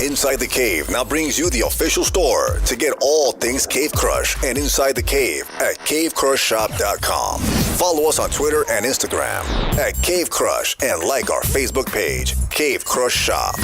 Inside the Cave now brings you the official store to get all things Cave Crush and Inside the Cave at cavecrushshop.com. Follow us on Twitter and Instagram at Cave Crush and like our Facebook page, Cave Crush Shop.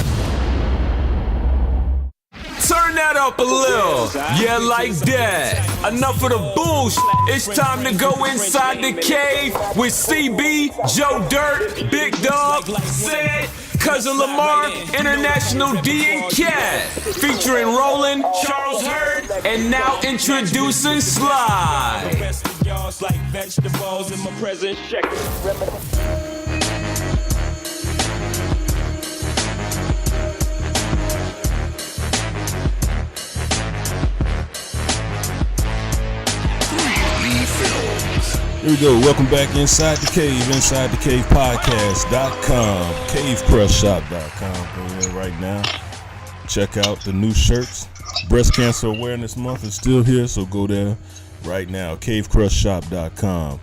Turn that up a little, yeah, like that. Enough of the bullshit. It's time to go inside the cave with CB, Joe Dirt, Big Dog, Sid, Cousin Lamar, International D and Cat, featuring Roland, Charles Hurd, and now introducing Sly. Here we go. Welcome back Inside the Cave, InsideTheCavePodcast.com, CaveCrushShop.com. Go there right now. Check out the new shirts. Breast Cancer Awareness Month is still here, so go there right now, CaveCrushShop.com.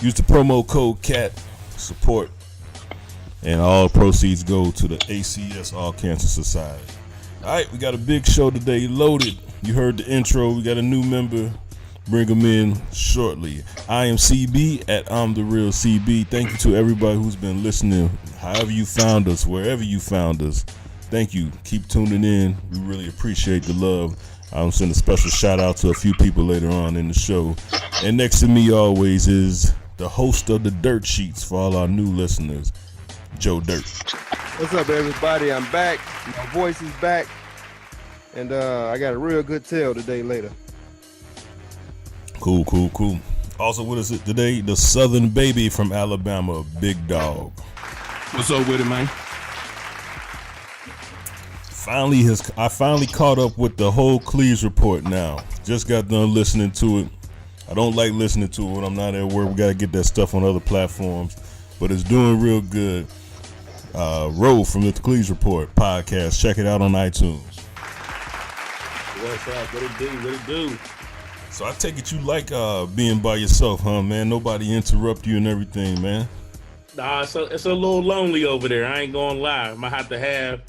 Use the promo code CAT support, and all proceeds go to the ACS All Cancer Society. All right, we got a big show today, loaded. You heard the intro. We got a new member. Bring them in shortly. I am CB at I'm the Real CB. Thank you to everybody who's been listening. However you found us, wherever you found us, thank you. Keep tuning in. We really appreciate the love. I'll send a special shout out to a few people later on in the show. And next to me always is the host of the Dirt Sheets for all our new listeners, Joe Dirt. What's up, everybody? I'm back. My voice is back. And I got a real good tale today later. Cool. Also with us today, the Southern Baby from Alabama, Big Dog. What's up with it, man? I finally caught up with the whole Cleves report now. Just got done listening to it. I don't like listening to it when I'm not at work. We got to get that stuff on other platforms. But it's doing real good. Ro from the Cleves Report podcast. Check it out on iTunes. What's up? What it do? So I take it you like being by yourself, huh, man? Nobody interrupt you and everything, man. Nah, it's a little lonely over there. I ain't gonna lie. I'm gonna have to have.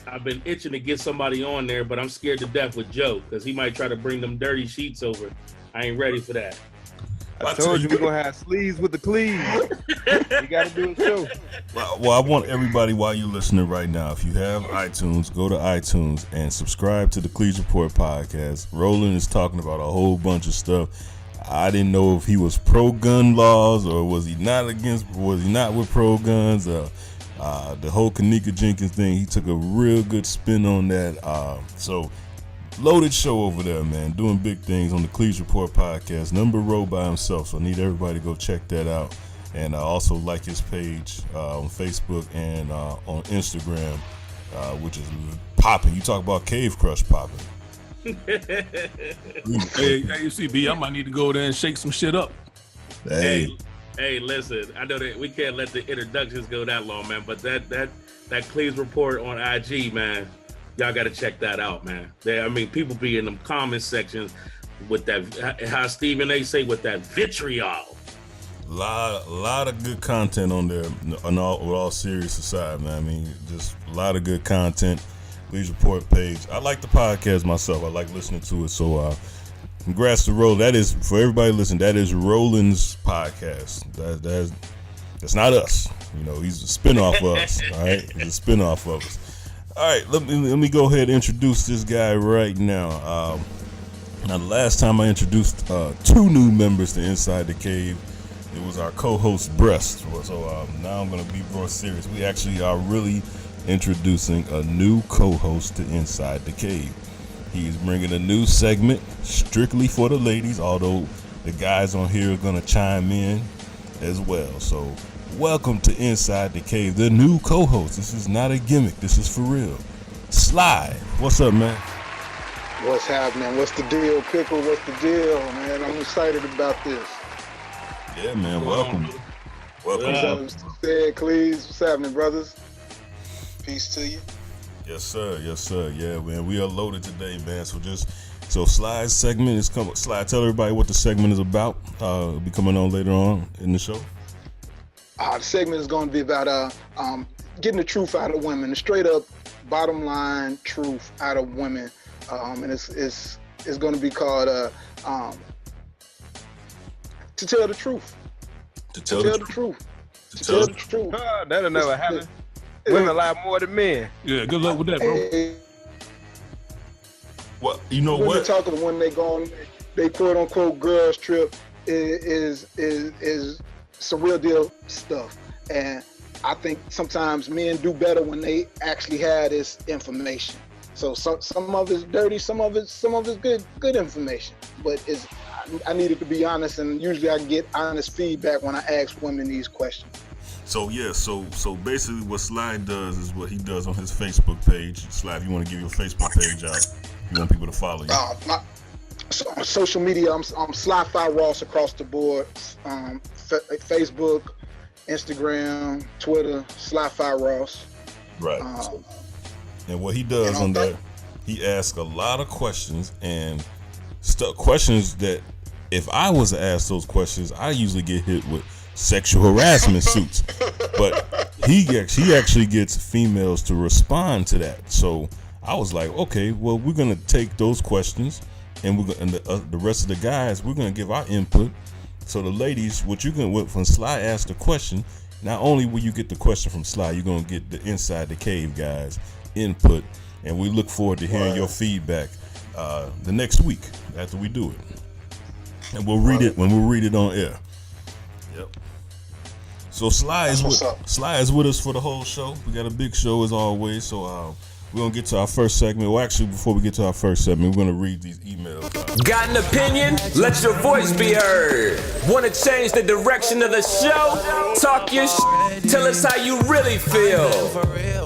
I've been itching to get somebody on there, but I'm scared to death with Joe because he might try to bring them dirty sheets over. I ain't ready for that. I told you we're gonna have sleeves with the cleaves. You gotta do a show. Well, I want everybody while you're listening right now, if you have iTunes, go to iTunes and subscribe to the Cleves Report podcast. Roland is talking about a whole bunch of stuff. I didn't know if he was pro-gun laws or was he not with pro-guns. The whole Kanika Jenkins thing, he took a real good spin on that. So loaded show over there, man. Doing big things on the Cleves Report podcast. Number Row by himself. So I need everybody to go check that out. And also like his page on Facebook and on Instagram, which is popping. You talk about Cave Crush popping. Hey, CB, I might need to go there and shake some shit up. Hey, listen. I know that we can't let the introductions go that long, man. But that Cleves Report on IG, man. Y'all got to check that out, man. People be in them comment sections with that, how Stephen A. say, with that vitriol. lot of good content on there, with all serious aside, man. I mean, just a lot of good content. Please report page. I like the podcast myself. I like listening to it. So, congrats to Roland. That is, for everybody listening, that is Roland's podcast. That's not us. You know, he's a spinoff of us. All right, he's a spinoff of us. All right, let me go ahead and introduce this guy right now. Now, the last time I introduced two new members to Inside the Cave, it was our co-host Breast. So now I'm going to be more serious. We actually are really introducing a new co-host to Inside the Cave. He's bringing a new segment strictly for the ladies, although the guys on here are going to chime in as well. So welcome to Inside the Cave, the new co-host. This is not a gimmick. This is for real. Sly, what's up, man? What's happening? What's the deal, Pickle? What's the deal, man? I'm excited about this. Yeah, man. Welcome. What's up, Mr. Cleves? What's happening, brothers? Peace to you. Yes, sir. Yes, sir. Yeah, man. We are loaded today, man. So Sly's segment is coming. Sly, tell everybody what the segment is about. It'll be coming on later on in the show. The segment is going to be about getting the truth out of women, the straight up bottom line truth out of women, and it's going to be called to tell the truth. To tell the truth. To tell the truth. That'll never happen. Women lie more than men. Yeah, good luck with that, bro. What you know? Women What talking when they go on they quote unquote girls trip is some real deal stuff, and I think sometimes men do better when they actually have this information. So some of it's dirty, some of it's good information, but I needed to be honest, and usually I get honest feedback when I ask women these questions. So yeah, so basically what Sly does is what he does on his Facebook page. Sly, if you want to give your Facebook page out, you want people to follow you. On social media, I'm Sly-Fi Ross across the board. Facebook, Instagram, Twitter, Sly-Fi Ross. Right. And what he does on there, he asks a lot of questions and questions that if I was to ask those questions, I usually get hit with sexual harassment suits. But he actually gets females to respond to that. So I was like, okay, well, we're gonna take those questions, and the rest of the guys, we're gonna give our input. So the ladies, when Sly asks the question, not only will you get the question from Sly, you're gonna get the Inside the Cave guys input, and we look forward to hearing your feedback the next week after we do it, and we'll read it when we read it on air. Yep. So Sly is with us for the whole show. We got a big show as always. So we're gonna get to our first segment. Well, actually, before we get to our first segment, we're gonna read these emails. Got an opinion? Let your voice be heard. Want to change the direction of the show? Talk your tell us how you really feel.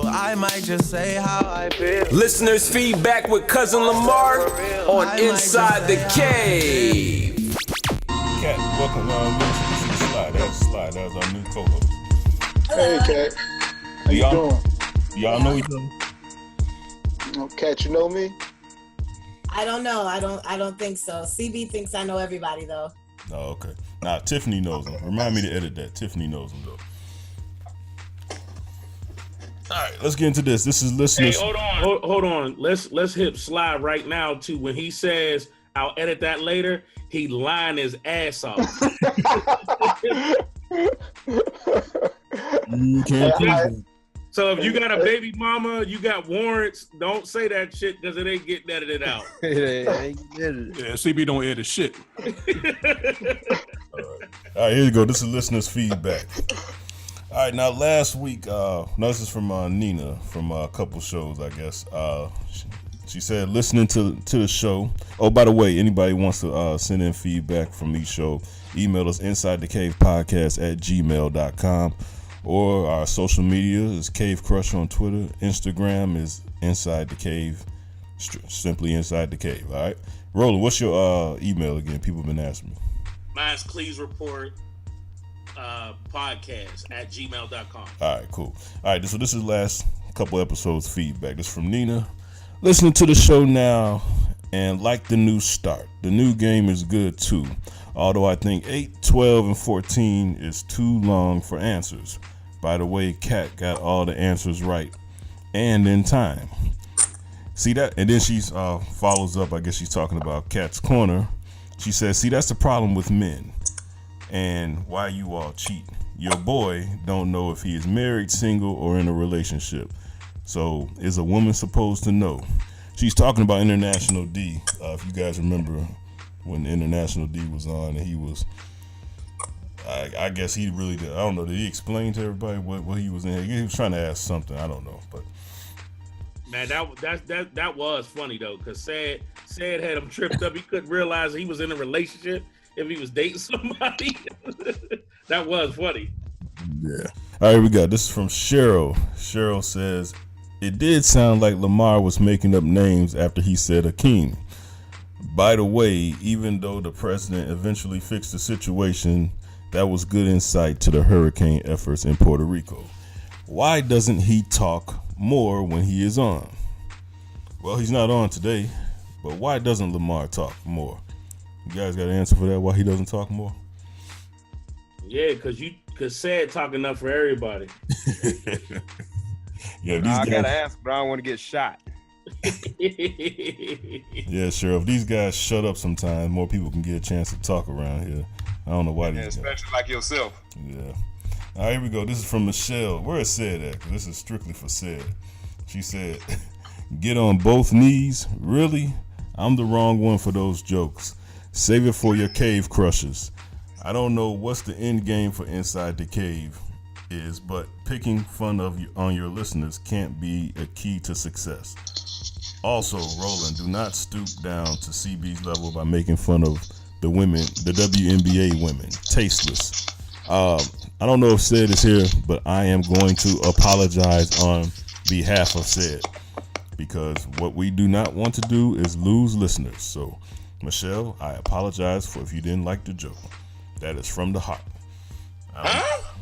I might just say how I feel. Listeners' feedback with Cousin Lamar on Inside the Cave. Cat, welcome. This is Sly. That's our new co-host. Hey, Cat. How you doing? Y'all know each other? Cat, you know me? I don't know. I don't think so. CB thinks I know everybody though. Oh, okay. Now Tiffany knows him. Remind me to edit that. Tiffany knows him though. All right, let's get into this. This is listeners. Hey, hold on. Let's hit Sly right now too. When he says I'll edit that later, he lying his ass off. You can't. So if you got a baby mama, you got warrants, don't say that shit because it ain't getting edited out. Yeah, CB don't edit shit. All right, here you go. This is listeners' feedback. All right, now last week, this is from Nina from a couple shows, I guess. She said, listening to the show. Oh, by the way, anybody wants to send in feedback from each show, email us insidethecavepodcast@gmail.com. Or our social media is Cave Crush on Twitter. Instagram is Inside the Cave, simply Inside the Cave. All right, Roland, what's your email again? People have been asking me. Mine's Cleese Report podcast@gmail.com. All right, cool. All right, so this is the last couple episodes feedback. This is from Nina. Listening to the show now and like the new start. The new game is good too. Although I think 8, 12, and 14 is too long for answers. By the way, Kat got all the answers right and in time. See that? And then she follows up. I guess she's talking about Kat's Corner. She says, see, that's the problem with men and why you all cheat. Your boy don't know if he is married, single, or in a relationship. So is a woman supposed to know? She's talking about International D. If you guys remember when International D was on, and he was, I guess he really did. I don't know. Did he explain to everybody what he was in? He was trying to ask something. I don't know, but man, that was funny though, because Sad had him tripped up. He couldn't realize he was in a relationship if he was dating somebody. That was funny. Yeah. All right, here we go. This is from Cheryl. Cheryl says, it did sound like Lamar was making up names after he said Akeem. By the way, even though the president eventually fixed the situation, that was good insight to the hurricane efforts in Puerto Rico. Why doesn't he talk more when he is on? Well, he's not on today, but why doesn't Lamar talk more? You guys got an answer for that? Why he doesn't talk more? Yeah, because Sad talk enough for everybody. Yeah, these I guys, gotta ask, but I don't want to get shot. yeah, sure. If these guys shut up sometimes, more people can get a chance to talk around here. I don't know why these guys. Especially like yourself. Yeah. All right, here we go. This is from Michelle. Where is Said at? 'Cause this is strictly for Said. She said, "Get on both knees? Really? I'm the wrong one for those jokes. Save it for your cave crushers. I don't know what's the end game for Inside the Cave is, but picking fun of you on your listeners can't be a key to success. Also, Roland, do not stoop down to CB's level by making fun of the women, the WNBA women. Tasteless. I don't know if Said is here, but I am going to apologize on behalf of Said, because what we do not want to do is lose listeners. So, Michelle, I apologize for if you didn't like the joke. That is from the heart."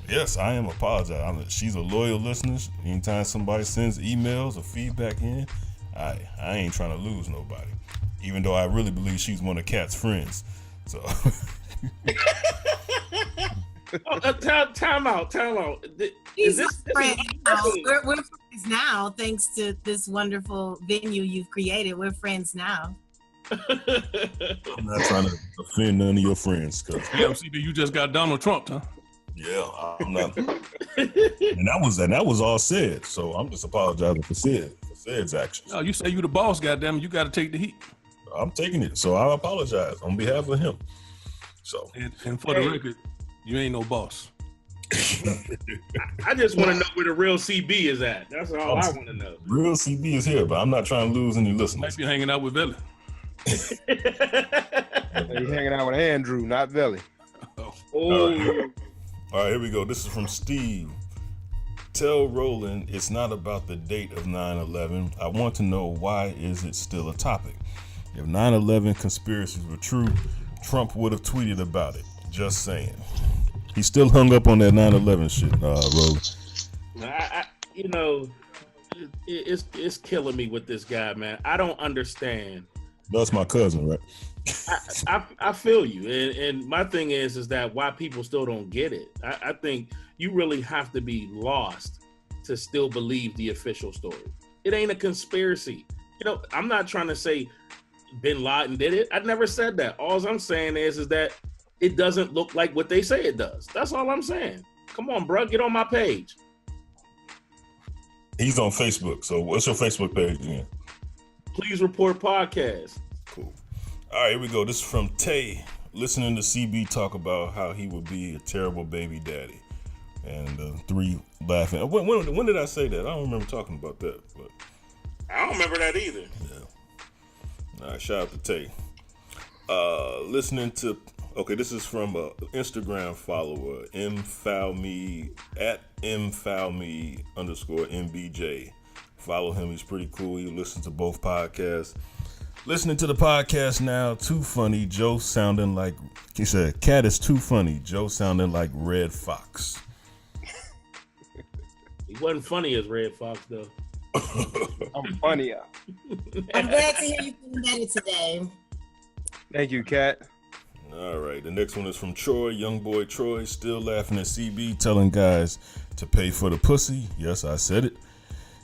Yes, I am apologizing. She's a loyal listener. Anytime somebody sends emails or feedback in, I ain't trying to lose nobody. Even though I really believe she's one of Kat's friends. So Time out. Is this friends now. We're friends now, thanks to this wonderful venue you've created. We're friends now. I'm not trying to offend none of your friends. Damn, CB, you just got Donald Trump, huh? Yeah, I'm not. and that was all Said. So I'm just apologizing for Said's actions. No, you say you the boss, goddamn it, you got to take the heat. I'm taking it, so I apologize on behalf of him. So and for the record, you ain't no boss. I just want to know where the real CB is at. That's all I want to know. Real CB is here, but I'm not trying to lose any listeners. Might be hanging out with Velly. He's hanging out with Andrew, not Velly. All right, here we go. This is from Steve. Tell Roland it's not about the date of 9/11. I want to know, why is it still a topic? If 9/11 conspiracies were true, Trump would have tweeted about it. Just saying. He's still hung up on that 9/11 shit, Roland. It's killing me with this guy, man. I don't understand. That's my cousin, right? I feel you, and my thing is that why people still don't get it. I think you really have to be lost to still believe the official story. It ain't a conspiracy. I'm not trying to say Bin Laden did it. I never said that. All I'm saying is that it doesn't look like what they say it does. That's all I'm saying. Come on, bro, get on my page. He's on Facebook. So what's your Facebook page again? Please Report Podcast. Cool. All right, here we go. This is from Tay, listening to CB talk about how he would be a terrible baby daddy. And 3 laughing. When did I say that? I don't remember talking about that. But I don't remember that either. Yeah. All right, shout out to Tay. Listening to, this is from an Instagram follower, mfoulme, @mfoulme_mbj. Follow him, he's pretty cool. He listens to both podcasts. Listening to the podcast now, too funny, Joe sounding like, he said, Cat is too funny, Joe sounding like Red Fox. He wasn't funny as Red Fox, though. I'm funnier. I'm glad to hear you feeling better today. Thank you, Cat. All right, the next one is from Troy, young boy Troy, still laughing at CB, telling guys to pay for the pussy. Yes, I said it.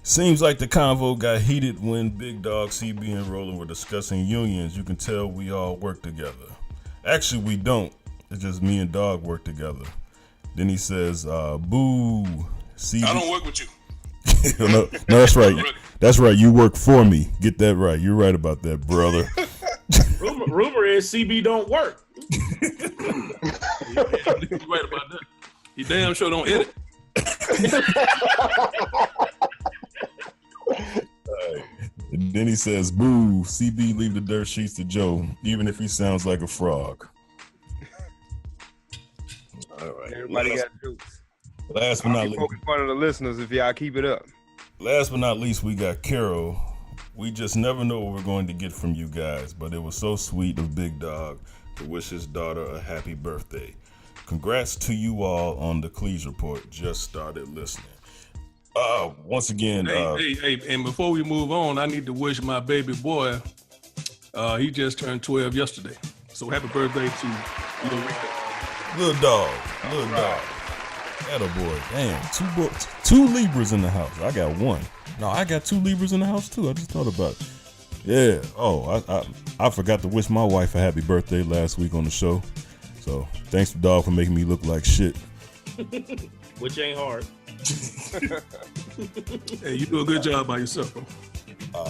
Seems like the convo got heated when Big Dog, CB, and Roland were discussing unions. You can tell we all work together. Actually, we don't. It's just me and Dog work together. Then he says, boo, CB. I don't work with you. no, that's right. That's right. You work for me. Get that right. You're right about that, brother. Rumor is CB don't work. You right about that. He damn sure don't edit. And then he says, boo, CB leave the dirt sheets to Joe, even if he sounds like a frog. All right. Everybody got jokes. Last but not least. Poking fun of the listeners if y'all keep it up. Last but not least, we got Carol. We just never know what we're going to get from you guys, but it was so sweet of Big Dog to wish his daughter a happy birthday. Congrats to you all on the Cleese Report. Just started listening. Once again, hey, and before we move on, I need to wish my baby boy. He just turned 12 yesterday, so happy birthday to little Rico. Little dog. Attaboy. Damn, two Libras in the house. I got one. No, I got two Libras in the house too. I just thought about it. Yeah. Oh, I forgot to wish my wife a happy birthday last week on the show. So thanks, dog, for making me look like shit. Which ain't hard. Hey, you do a good job by yourself.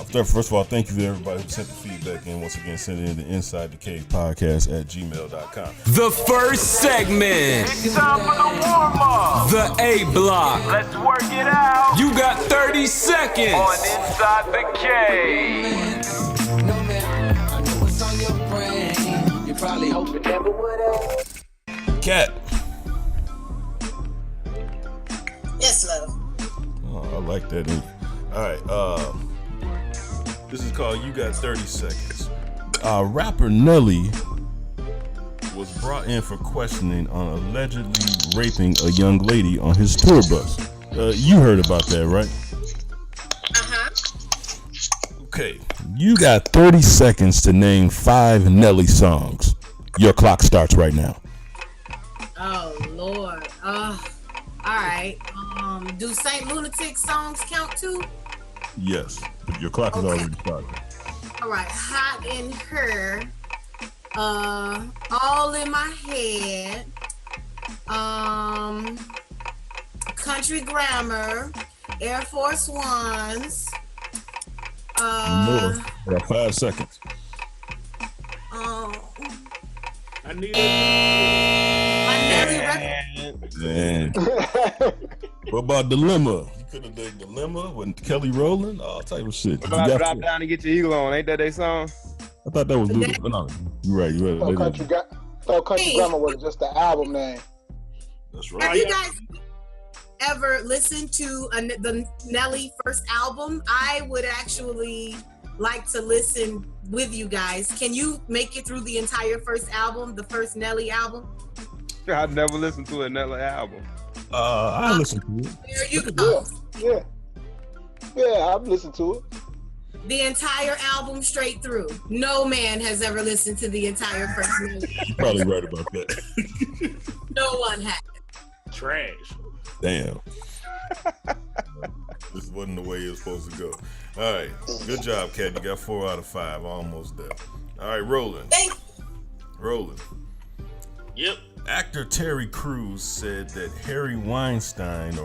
First of all, thank you to everybody who sent the feedback in. Once again, send it in to Inside the Cave Podcast at gmail.com. The first segment. It's time for the warm-up. The A block. Let's work it out. You got 30 seconds. On Inside the Cave. No man, I know what's on your brain. You probably hope it never would have. Cat. Yes, love. Oh, I like that. All right. This is called You Got 30 Seconds. Rapper Nelly was brought in for questioning on allegedly raping a young lady on his tour bus. You heard about that, right? Uh-huh. Okay. You got 30 seconds to name 5 Nelly songs. Your clock starts right now. Oh, Lord. All right. Do Saint Lunatic songs count too? Yes. Your clock is already started. All right. Hot in Her. All in My Head. Country Grammar. Air Force Ones. More. I got 5 seconds. I need it. Man. What about Dilemma? You could have done Dilemma with Kelly Rowland, all type of shit. What about Drop Down and Get Your Eagle On? Ain't that their song? I thought that was Luda. No, you're right. Country Grammar was just the album name. That's right. Have you guys ever listened to the Nelly first album? I would actually like to listen with you guys. Can you make it through the entire first album, the first Nelly album? I've never listened to a Nelly album. I listened to it. There you go. Yeah, I've listened to it. The entire album straight through. No man has ever listened to the entire first Nelly. You're probably right about that. No one has. Trash. Damn. This wasn't the way it was supposed to go. All right. Good job, Kat. You got 4 out of 5. Almost there. All right, Roland. Roland. Yep. Actor Terry Crews said that Harry Weinstein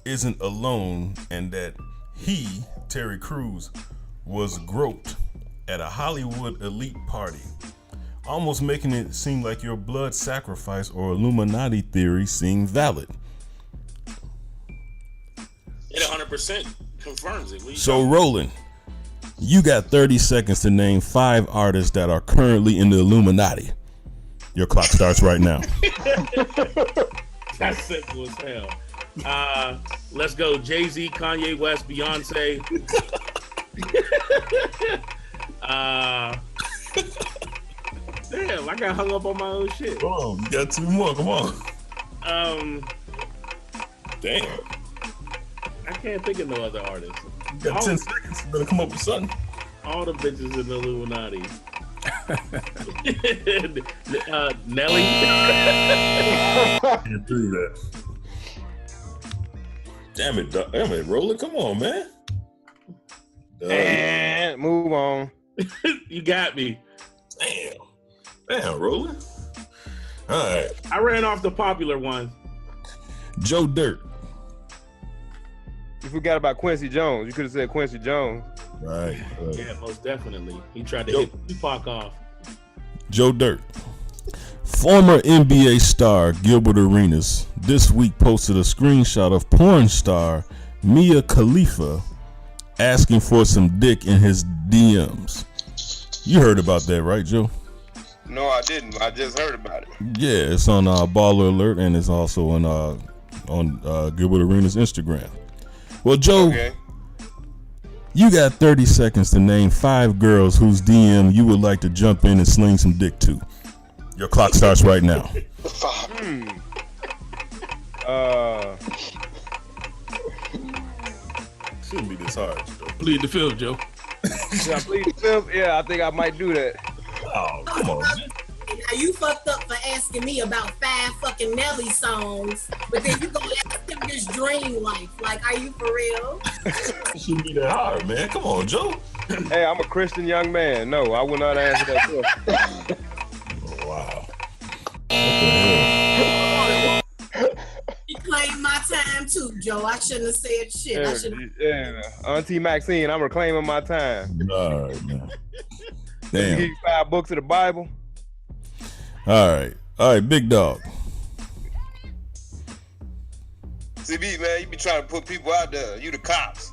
isn't alone and that he, Terry Crews, was groped at a Hollywood elite party, almost making it seem like your blood sacrifice or Illuminati theory seemed valid. It 100% confirms it. So, Roland, you got 30 seconds to name 5 artists that are currently in the Illuminati. Your clock starts right now. That's simple as hell. Let's go. Jay-Z, Kanye West, Beyonce. Damn, I got hung up on my own shit. Come on, you got 2 more. Come on. Damn. I can't think of no other artists. You got 10 seconds. You better come up with something. All the bitches in the Illuminati. Nelly. Can't do that. Damn it, Roland. Come on, man. And move on. You got me. Damn, Roland. All right. I ran off the popular one. Joe Dirt. You forgot about Quincy Jones. You could have said Quincy Jones. Right. Yeah, most definitely. He tried to hit Tupac off. Joe Dirt. Former NBA star Gilbert Arenas this week posted a screenshot of porn star Mia Khalifa asking for some dick in his DMs. You heard about that, right, Joe? No, I didn't. I just heard about it. Yeah, it's on Baller Alert and it's also on Gilbert Arenas' Instagram. Well, Joe, you got 30 seconds to name 5 girls whose DM you would like to jump in and sling some dick to. Your clock starts right now. Shouldn't be this hard, Joe. Plead the fifth, Joe. Should I plead the fifth? Yeah, I think I might do that. Oh, come on, man. now you fucked up for asking me about 5 fucking Nelly songs, but then you gonna ask him his dream life. Like, are you for real? It shouldn't be that hard, man. Come on, Joe. Hey, I'm a Christian young man. No, I will not answer that question. Oh, wow. You claimed my time too, Joe. I shouldn't have said shit. I should. Yeah, Auntie Maxine, I'm reclaiming my time. All right, man. Give Damn. you 5 books of the Bible. All right, big dog. CB, man, you be trying to put people out there. You the cops.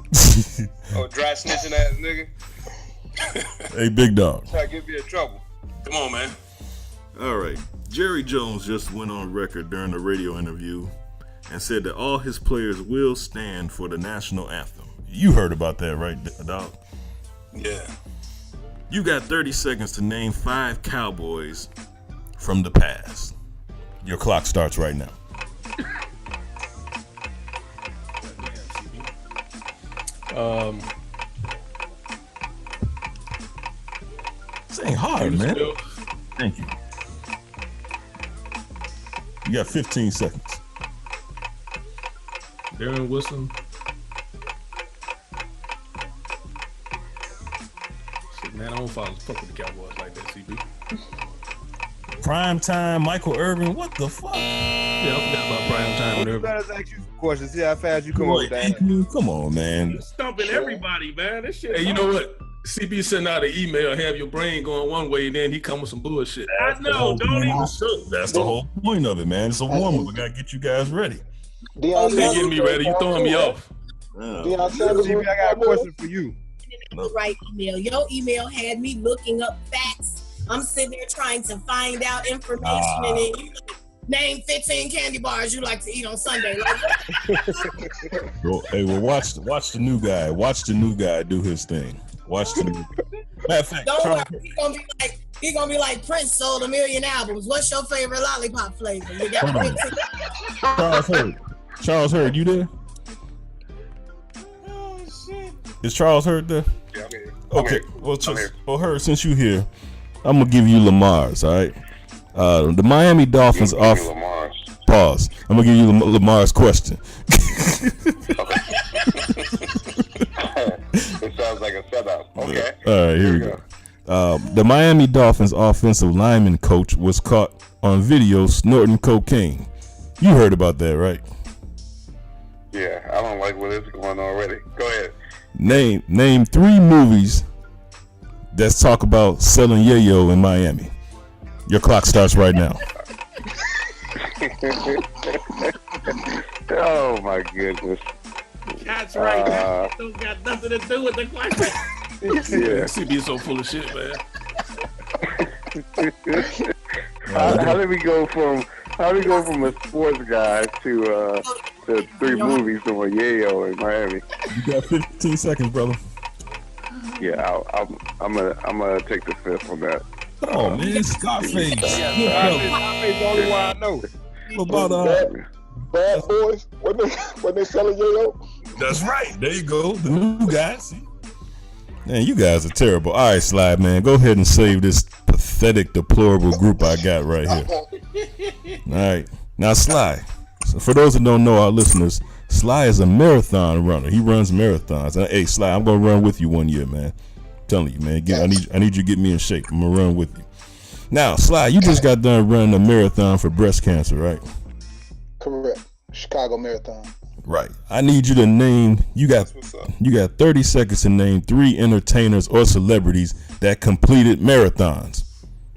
Oh, dry snitching ass nigga. Hey, big dog. Try to get me in trouble. Come on, man. All right. Jerry Jones just went on record during a radio interview and said that all his players will stand for the national anthem. You heard about that, right, dog? Yeah. You got 30 seconds to name 5 Cowboys from the past. Your clock starts right now. This ain't hard, man. Thank you. You got 15 seconds. Darren Wilson. Shit, man, I don't follow fuck with the Cowboys like that, CB. Prime time, Michael Irvin. What the fuck? Yeah, I forgot about prime time and You everything. better ask you some questions. See how fast you come up with that. Come on, man. Stumping everybody, man. This shit. Hey, you know what? CB sent out an email, have your brain going one way, and then he come with some bullshit. I know, don't even. That's the whole point of it, man. It's a warm up. I gotta get you guys ready. Deion You ain't getting me ready. You throwing me off. Deion Sanders. CB, I got a question for you. The right email. Your email had me looking up facts. I'm sitting there trying to find out information, and then you name 15 candy bars you like to eat on Sunday. Like, Well, watch the new guy. Watch the new guy do his thing. Watch the new. Matter of fact, don't worry, he's gonna be like Prince sold 1 million albums. What's your favorite lollipop flavor? You got Hold on. Charles Hurd, you there? Oh, shit. Is Charles Hurd there? Yeah, I'm here. Okay. I'm here. Well, Hurd, since you here, I'm gonna give you Lamar's. All right. The Miami Dolphins Give off. me Lamar's. Pause. I'm gonna give you Lamar's question. It sounds like a setup. Okay. All right, here we go. The Miami Dolphins offensive lineman coach was caught on video snorting cocaine. You heard about that, right? Yeah, I don't like where this is going already. Go ahead. Name 3 movies that talk about selling yayo in Miami. Your clock starts right now. Oh my goodness. That's right. That don't got nothing to do with the question. Yeah. CB is so full of shit, man. How did we go from a sports guy to 3 movies from a yayo in Miami? You got 15 seconds, brother. Yeah, I'm gonna take the 5th on that. Oh man, Scarface. Scarface the only one I know. What about Bad Boys. When they selling yayo. That's right. There you go. The new guys. Man, you guys are terrible. All right, Slide, man. Go ahead and save this pathetic, deplorable group I got right here. All right. Now, Sly. So for those that don't know, our listeners, Sly is a marathon runner. He runs marathons. And, hey, Sly, I'm going to run with you one year, man. I'm telling you, man. I need you to get me in shape. I'm going to run with you. Now, Sly, you just got done running a marathon for breast cancer, right? Correct. Chicago Marathon. Right. I need you to name. You got 30 seconds to name 3 entertainers or celebrities that completed marathons.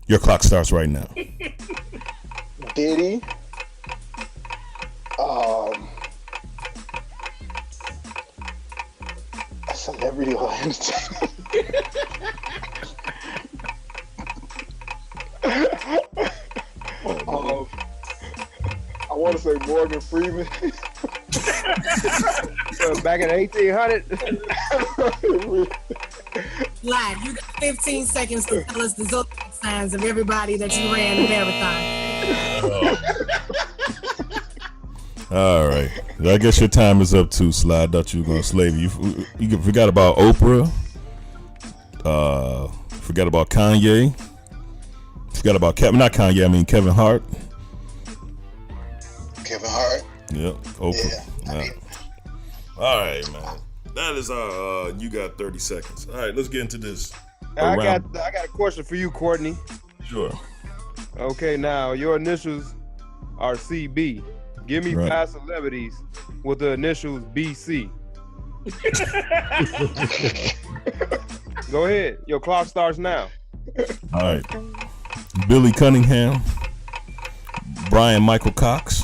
Your clock starts right now. Diddy. A celebrity or entertainer. I want to say Morgan Freeman. Back in 1800. Live, you got 15 seconds to tell us the zodiac signs of everybody that you ran the marathon. All right. I guess your time is up too, Sly. I thought you were gonna slave you. You forgot about Oprah. Forgot about Kanye. Forgot about Kevin Hart. Kevin Hart. Yep. Oprah. Yeah. All right, man. That is our. You got 30 seconds. All right, let's get into this. I got a question for you, Courtney. Sure. Okay, now your initials are CB. Give me 5 celebrities with the initials BC. Go ahead. Your clock starts now. All right. Billy Cunningham, Brian Michael Cox,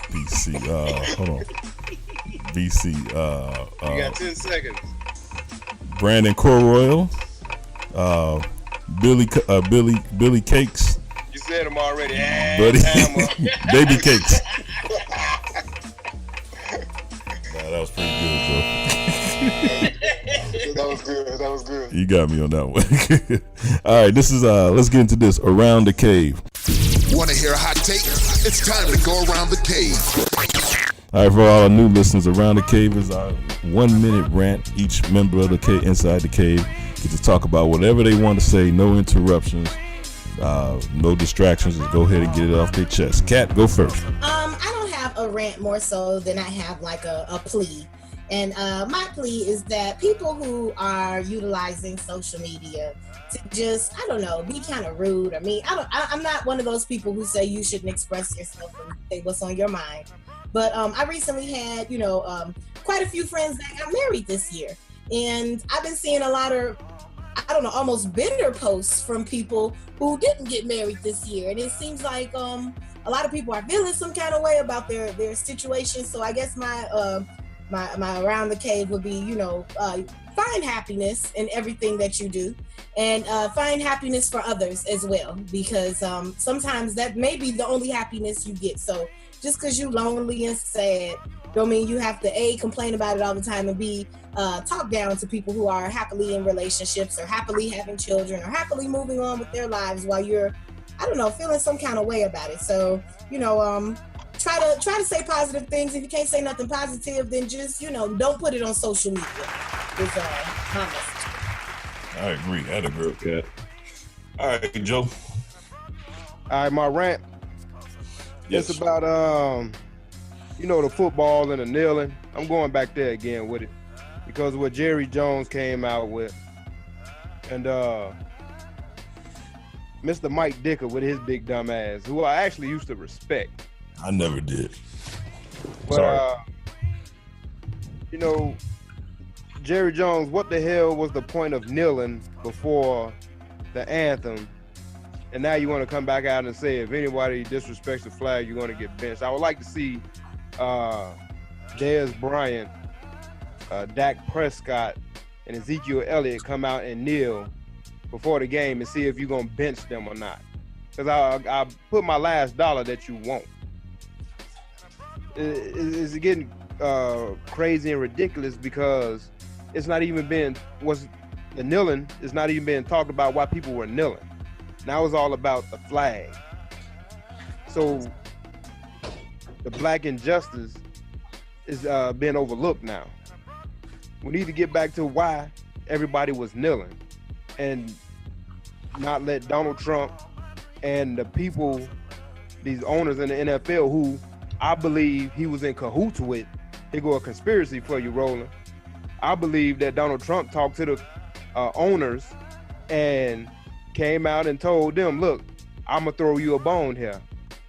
BC. Hold on. BC. You got 10 seconds. Brandon Corroyle, Billy Cakes. You said them already. Baby Cakes. That was pretty good, Joe. That was good. You got me on that one. All right, this is let's get into this. Around the Cave. Want to hear a hot take? It's time to go around the cave. All right, for all our new listeners, Around the Cave is our 1 minute rant. Each member of the cave, inside the cave, get to talk about whatever they want to say. No interruptions, no distractions. Just go ahead and get it off their chest. Kat, go first. I don't have a rant more so than I have like a plea. And my plea is that people who are utilizing social media to just, I don't know, be kind of rude. I mean, I'm not one of those people who say you shouldn't express yourself and say what's on your mind. But I recently had, quite a few friends that got married this year. And I've been seeing a lot of, I don't know, almost bitter posts from people who didn't get married this year. And it seems like a lot of people are feeling some kind of way about their situation. So I guess my Around the Cave would be, find happiness in everything that you do, and find happiness for others as well, because sometimes that may be the only happiness you get. So just because you lonely and sad don't mean you have to complain about it all the time, and B, talk down to people who are happily in relationships or happily having children or happily moving on with their lives while you're, I don't know, feeling some kind of way about it. So, try to say positive things. If you can't say nothing positive, then just, don't put it on social media. Is my message. I agree. I'd agree with that. All right, Joe. All right, my rant. Yes. It's about the football and the kneeling. I'm going back there again with it because what Jerry Jones came out with, and Mr. Mike Dicker with his big dumb ass, who I actually used to respect. I never did. But, Sorry. Jerry Jones, what the hell was the point of kneeling before the anthem? And now you want to come back out and say if anybody disrespects the flag, you're going to get benched. I would like to see Dez Bryant, Dak Prescott, and Ezekiel Elliott come out and kneel before the game and see if you're going to bench them or not. Because I put my last dollar that you won't. It's getting crazy and ridiculous because it's not even the kneeling is not even being talked about why people were kneeling. Now it's all about the flag. So the black injustice is being overlooked now. We need to get back to why everybody was kneeling and not let Donald Trump and the people, these owners in the NFL who I believe he was in cahoots with. Here go a conspiracy for you, Roland. I believe that Donald Trump talked to the owners and came out and told them, look, I'm going to throw you a bone here.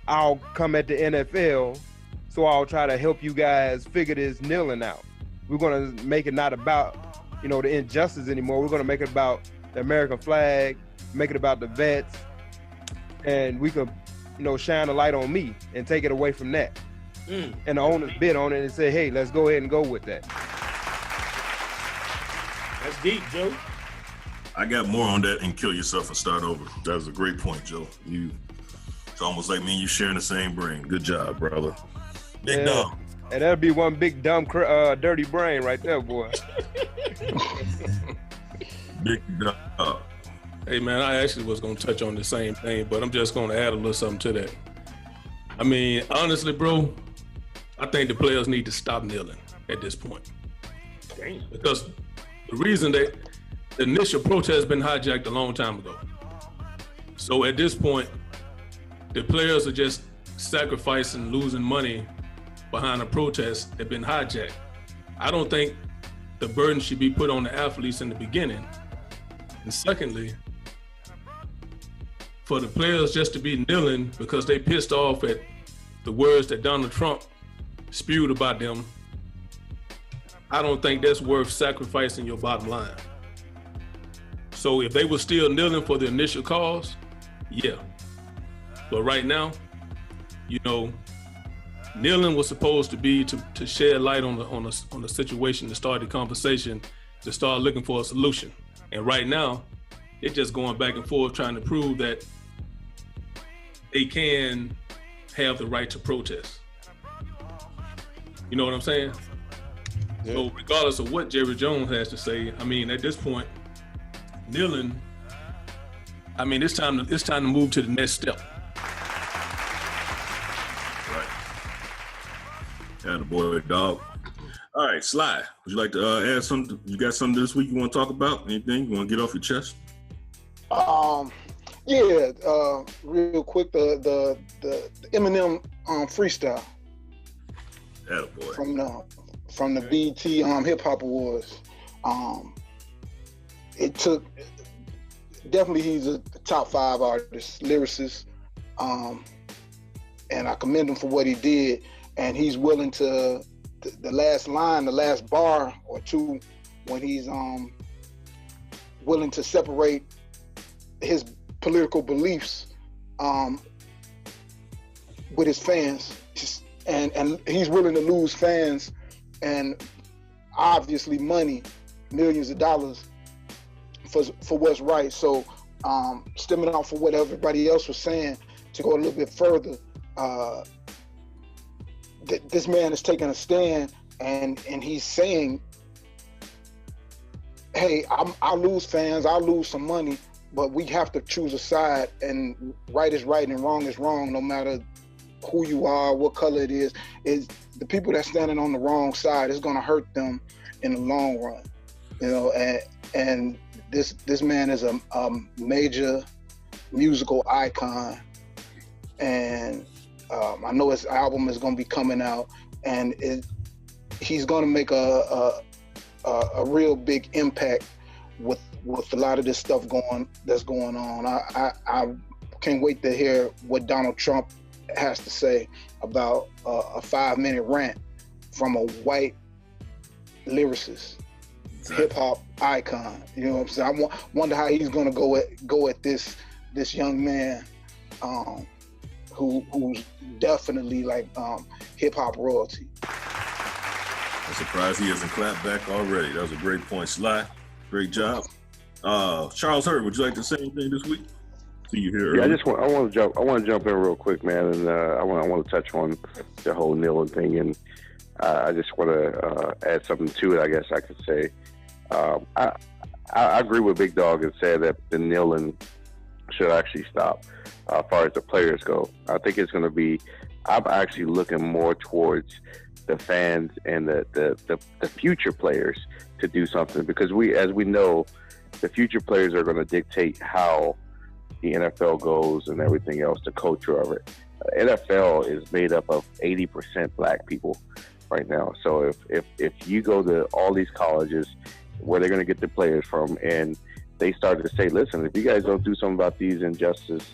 I'll come at the NFL, so I'll try to help you guys figure this kneeling out. We're going to make it not about, the injustice anymore. We're going to make it about the American flag, make it about the vets, and we could shine a light on me and take it away from that. And the owners bid on it and say, hey, let's go ahead and go with that. That's deep, Joe. I got more on that and kill yourself and start over. That was a great point, Joe. It's almost like me and you sharing the same brain. Good job, brother. Big dog. And that'll be one big dumb dirty brain right there, boy. Big dog. Hey man, I actually was gonna touch on the same thing, but I'm just gonna add a little something to that. I mean, honestly, bro, I think the players need to stop kneeling at this point. Damn. Because The reason the initial protest has been hijacked a long time ago. So at this point, the players are just sacrificing, losing money behind a protest that been hijacked. I don't think the burden should be put on the athletes in the beginning. And secondly, for the players just to be kneeling because they pissed off at the words that Donald Trump spewed about them, I don't think that's worth sacrificing your bottom line. So if they were still kneeling for the initial cause, yeah. But right now, you know, kneeling was supposed to be to shed light on the situation, to start the conversation, to start looking for a solution. And right now, they're just going back and forth trying to prove that they can have the right to protest. You know what I'm saying? Yeah. So regardless of what Jerry Jones has to say, I mean, at this point, kneeling, I mean, it's time to move to the next step. Attaboy, dog. All right, Sly, would you like to add something? You got something this week you want to talk about? Anything you want to get off your chest? Yeah, real quick, the Eminem freestyle. Attaboy. From the BET Hip Hop Awards. It took, definitely he's a top 5 artist, lyricist, and I commend him for what he did. And he's willing to, the last line, the last bar or two, when he's willing to separate his political beliefs with his fans, and he's willing to lose fans and obviously money, millions of dollars for what's right. So stemming off of what everybody else was saying, to go a little bit further, this man is taking a stand and he's saying, hey, I'll lose fans, I'll lose some money, but we have to choose a side, and right is right and wrong is wrong, no matter who you are, what color it is the people that's standing on the wrong side is gonna hurt them in the long run. You know, and this man is a major musical icon, and I know his album is going to be coming out, and he's going to make a real big impact with a lot of this stuff that's going on. I can't wait to hear what Donald Trump has to say about a 5-minute rant from a white lyricist, hip hop icon. You know what I'm saying? I wonder how he's going to go at this young man. Who's definitely like hip hop royalty. I'm surprised he hasn't clapped back already. That was a great point, Sly. Great job. Charles Hurd, would you like to say anything this week? See you here. Yeah, I want to jump in real quick, man, and I want to touch on the whole kneeling thing, and I just want to add something to it. I guess I could say I agree with Big Dog and say that the kneeling should actually stop. As far as the players go, I think it's going to be, I'm actually looking more towards the fans and the future players to do something, because as we know, the future players are going to dictate how the NFL goes and everything else, the culture of it. NFL is made up of 80% black people right now. So if you go to all these colleges where they're going to get the players from, and they started to say, listen, if you guys don't do something about these injustices,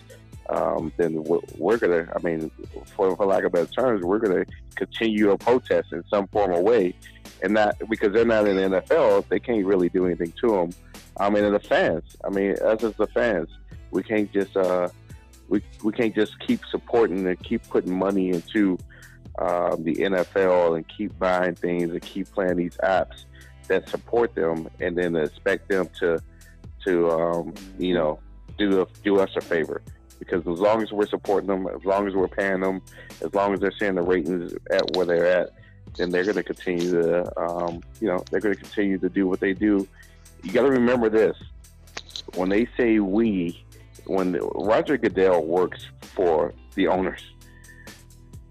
then we're going to, I mean, for lack of better terms, we're going to continue a protest in some form or way. And that, because they're not in the NFL, they can't really do anything to them. I mean, and the fans, I mean, us as the fans, we can't just, we can't just keep supporting and keep putting money into the NFL and keep buying things and keep playing these apps that support them, and then expect them to you know, do us a favor. Because as long as we're supporting them, as long as we're paying them, as long as they're seeing the ratings at where they're at, then they're going to continue to, you know, they're going to continue to do what they do. You got to remember this: when they say we, when Roger Goodell works for the owners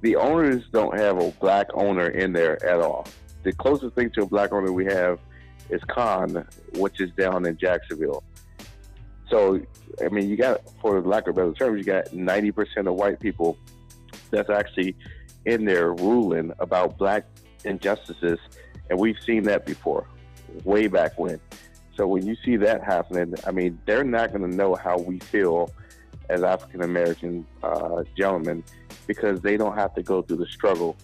don't have a black owner in there at all. The closest thing to a black owner we have is Con, which is down in Jacksonville. So, I mean, you got, for lack of better terms, you got 90% of white people that's actually in there ruling about black injustices, and we've seen that before, way back when. So when you see that happening, I mean, they're not going to know how we feel as African-American gentlemen, because they don't have to go through the struggle.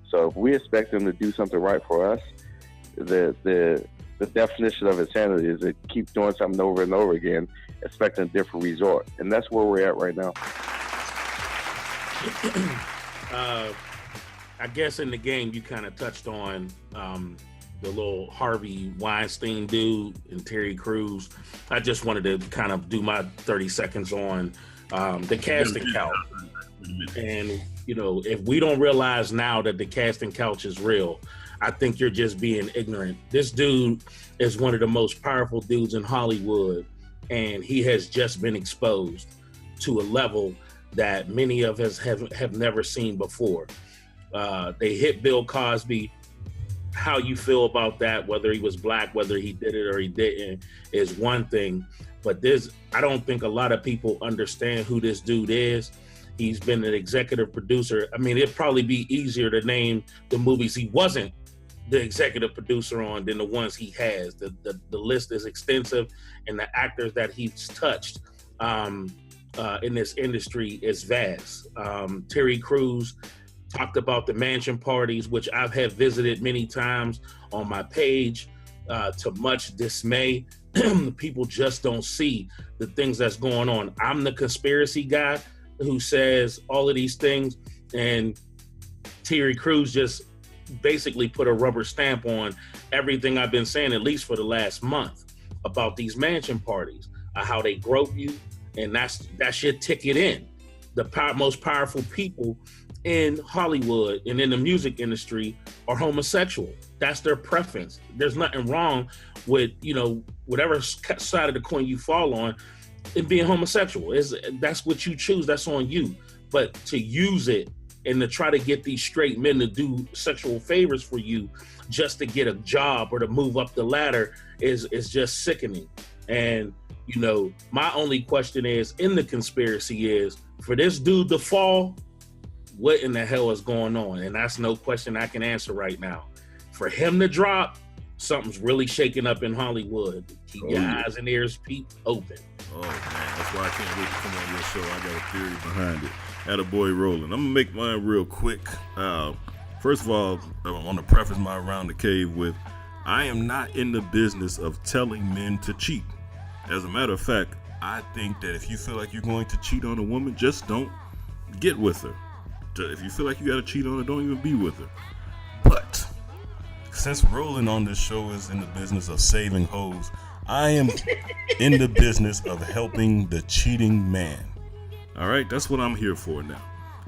So if we expect them to do something right for us, the definition of insanity is to keep doing something over and over again, expecting a different result. And that's where we're at right now. I guess in the game, you kind of touched on the little Harvey Weinstein dude and Terry Crews. I just wanted to kind of do my 30 seconds on the casting couch. And, you know, if we don't realize now that the casting couch is real, I think you're just being ignorant. This dude is one of the most powerful dudes in Hollywood, and he has just been exposed to a level that many of us have never seen before. They hit Bill Cosby. How you feel about that, whether he was black, whether he did it or he didn't, is one thing. But I don't think a lot of people understand who this dude is. He's been an executive producer. I mean, it'd probably be easier to name the movies he wasn't the executive producer on than the ones he has. The list is extensive, and the actors that he's touched in this industry is vast. Terry Crews talked about the mansion parties, which I've had visited many times on my page, to much dismay. People just don't see the things that's going on. I'm the conspiracy guy who says all of these things, and Terry Crews just basically put a rubber stamp on everything I've been saying, at least for the last month, about these mansion parties, how they grope you, and that's your ticket in. The most powerful people in Hollywood and in the music industry are homosexual. That's their preference. There's nothing wrong with, you know, whatever side of the coin you fall on, it being homosexual. That's what you choose. That's on you. But to use it and to try to get these straight men to do sexual favors for you just to get a job or to move up the ladder is just sickening. And, you know, my only question is, in the conspiracy, is for this dude to fall, what in the hell is going on? And that's no question I can answer right now. For him to drop, something's really shaking up in Hollywood. Keep your eyes and ears open. Oh man, that's why I can't wait to come on your show. I got a theory behind it. Attaboy rolling. I'm gonna make mine real quick. First of all, I want to preface my Around the Cave with, I am not in the business of telling men to cheat. As a matter of fact, I think that if you feel like you're going to cheat on a woman, just don't get with her. If you feel like you gotta cheat on her, don't even be with her. But since Roland on this show is in the business of saving hoes, I am in the business of helping the cheating man. All right, that's what I'm here for now.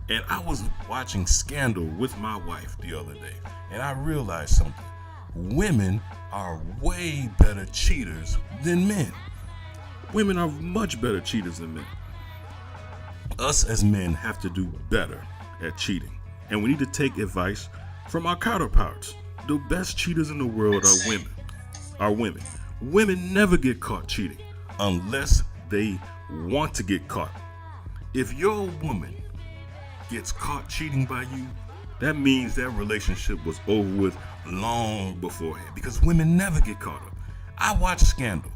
And I was watching Scandal with my wife the other day, and I realized something. Women are way better cheaters than men. Women are much better cheaters than men. Us as men have to do better at cheating, and we need to take advice from our counterparts. The best cheaters in the world are women. Women never get caught cheating unless they want to get caught. If your woman gets caught cheating by you, that means that relationship was over with long beforehand, because women never get caught up. I watched Scandal.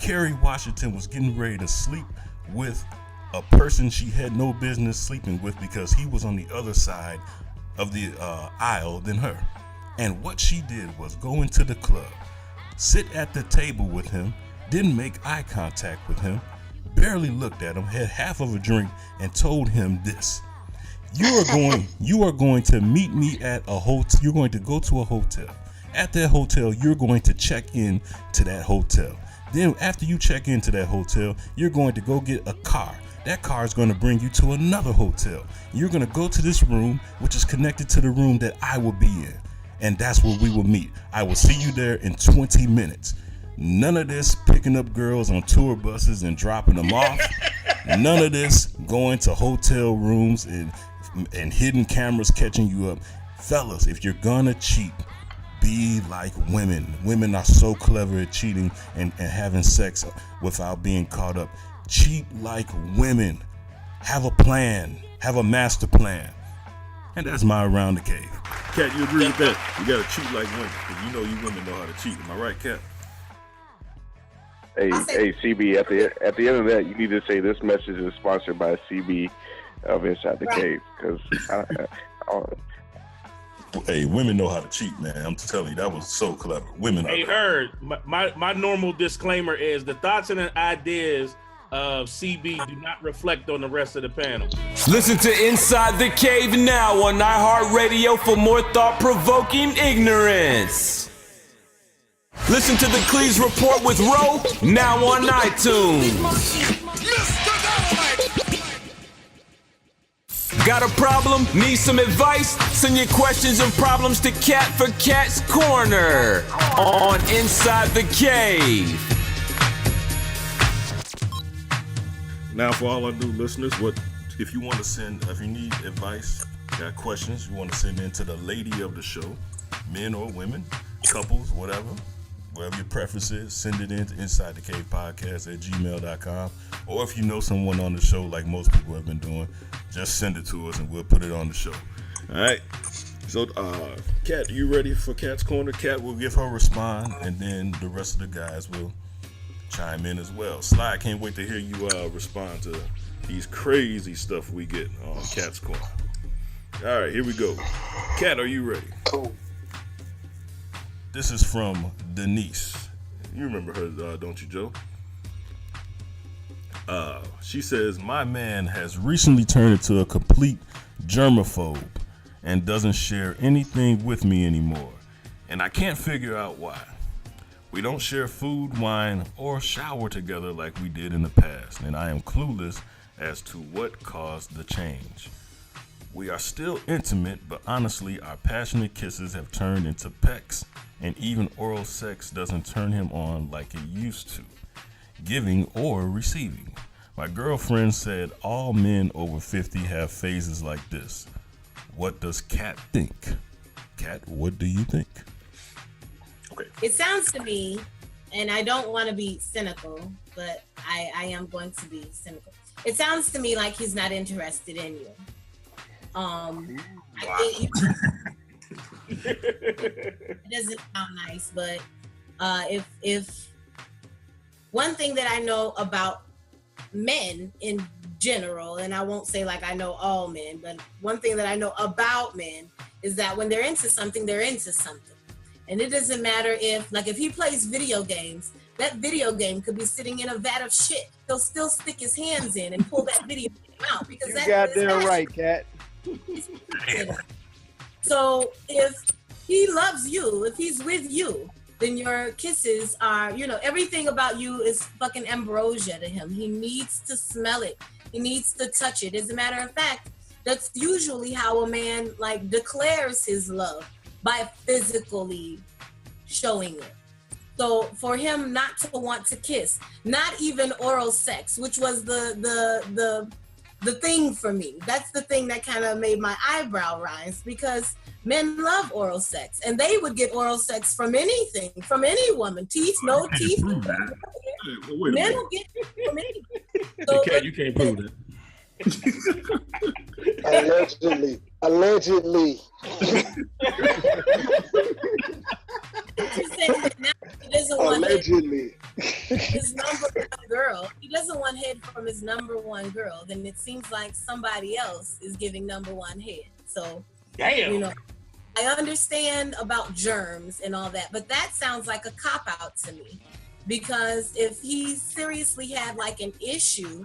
Kerry Washington was getting ready to sleep with a person she had no business sleeping with because he was on the other side of the aisle than her. And what she did was go into the club, sit at the table with him, didn't make eye contact with him, barely looked at him, had half of a drink, and told him this: you are going to meet me at a hotel. You're going to go to a hotel. At that hotel, you're going to check in to that hotel. Then after you check into that hotel, you're going to go get a car. That car is going to bring you to another hotel. You're going to go to this room, which is connected to the room that I will be in. And that's where we will meet. I will see you there in 20 minutes. None of this picking up girls on tour buses and dropping them off. None of this going to hotel rooms and hidden cameras catching you up. Fellas, if you're gonna cheat, be be like women. Women are so clever at cheating and having sex without being caught up. Cheat like women. Have a plan. Have a master plan. And that's my Around the Cave. Kat, you agree with that? You gotta cheat like women, because you know you women know how to cheat. Am I right, Kat? Hey, CB. At the end of that, you need to say this message is sponsored by CB of Inside the Cave, because hey, women know how to cheat, man. I'm telling you, that was so clever. Women are. Hey, my normal disclaimer is the thoughts and ideas of CB do not reflect on the rest of the panel. Listen to Inside the Cave now on iHeartRadio for more thought-provoking ignorance. Listen to the Cleves Report with Ro now on iTunes. Got a problem? Need some advice? Send your questions and problems to Kat for Kat's Corner on Inside the Cave. Now, for all our new listeners, if you need advice, got questions, you want to send in to the lady of the show, men or women, couples, whatever your preference is, send it in to insidethecavepodcast@gmail.com. Or if you know someone on the show, like most people have been doing, just send it to us and we'll put it on the show. All right. So, Kat, you ready for Kat's Corner? Kat will give her respond, and then the rest of the guys will chime in as well. Sly, I can't wait to hear you respond to these crazy stuff we get on Kat's Corner. All right, here we go. Kat, are you ready? Cool. This is from Denise. You remember her, don't you, Joe? She says, my man has recently turned into a complete germaphobe and doesn't share anything with me anymore. And I can't figure out why. We don't share food, wine, or shower together like we did in the past, and I am clueless as to what caused the change. We are still intimate, but honestly, our passionate kisses have turned into pecks, and even oral sex doesn't turn him on like it used to, giving or receiving. My girlfriend said all men over 50 have phases like this. What does Kat think? Kat, what do you think? Okay. It sounds to me, and I don't want to be cynical, but I am going to be cynical. It sounds to me like he's not interested in you. I think it doesn't sound nice, but if one thing that I know about men in general, and I won't say like I know all men, but one thing that I know about men is that when they're into something, they're into something. And it doesn't matter if he plays video games, that video game could be sitting in a vat of shit. He'll still stick his hands in and pull that video game out because you goddamn right, Kat. So if he loves you, if he's with you, then your kisses are, everything about you is fucking ambrosia to him. He needs to smell it. He needs to touch it. As a matter of fact, that's usually how a man declares his love, by physically showing it. So for him not to want to kiss, not even oral sex, which was the thing for me. That's the thing that kind of made my eyebrow rise, because men love oral sex and they would get oral sex from anything, from any woman. Teeth, no teeth. Men will get it from anything. So, you can't prove that. Allegedly. He doesn't want Allegedly. his number one girl. He doesn't want head from his number one girl. Then it seems like somebody else is giving number one head. So, damn. I understand about germs and all that, but that sounds like a cop-out to me. Because if he seriously had an issue,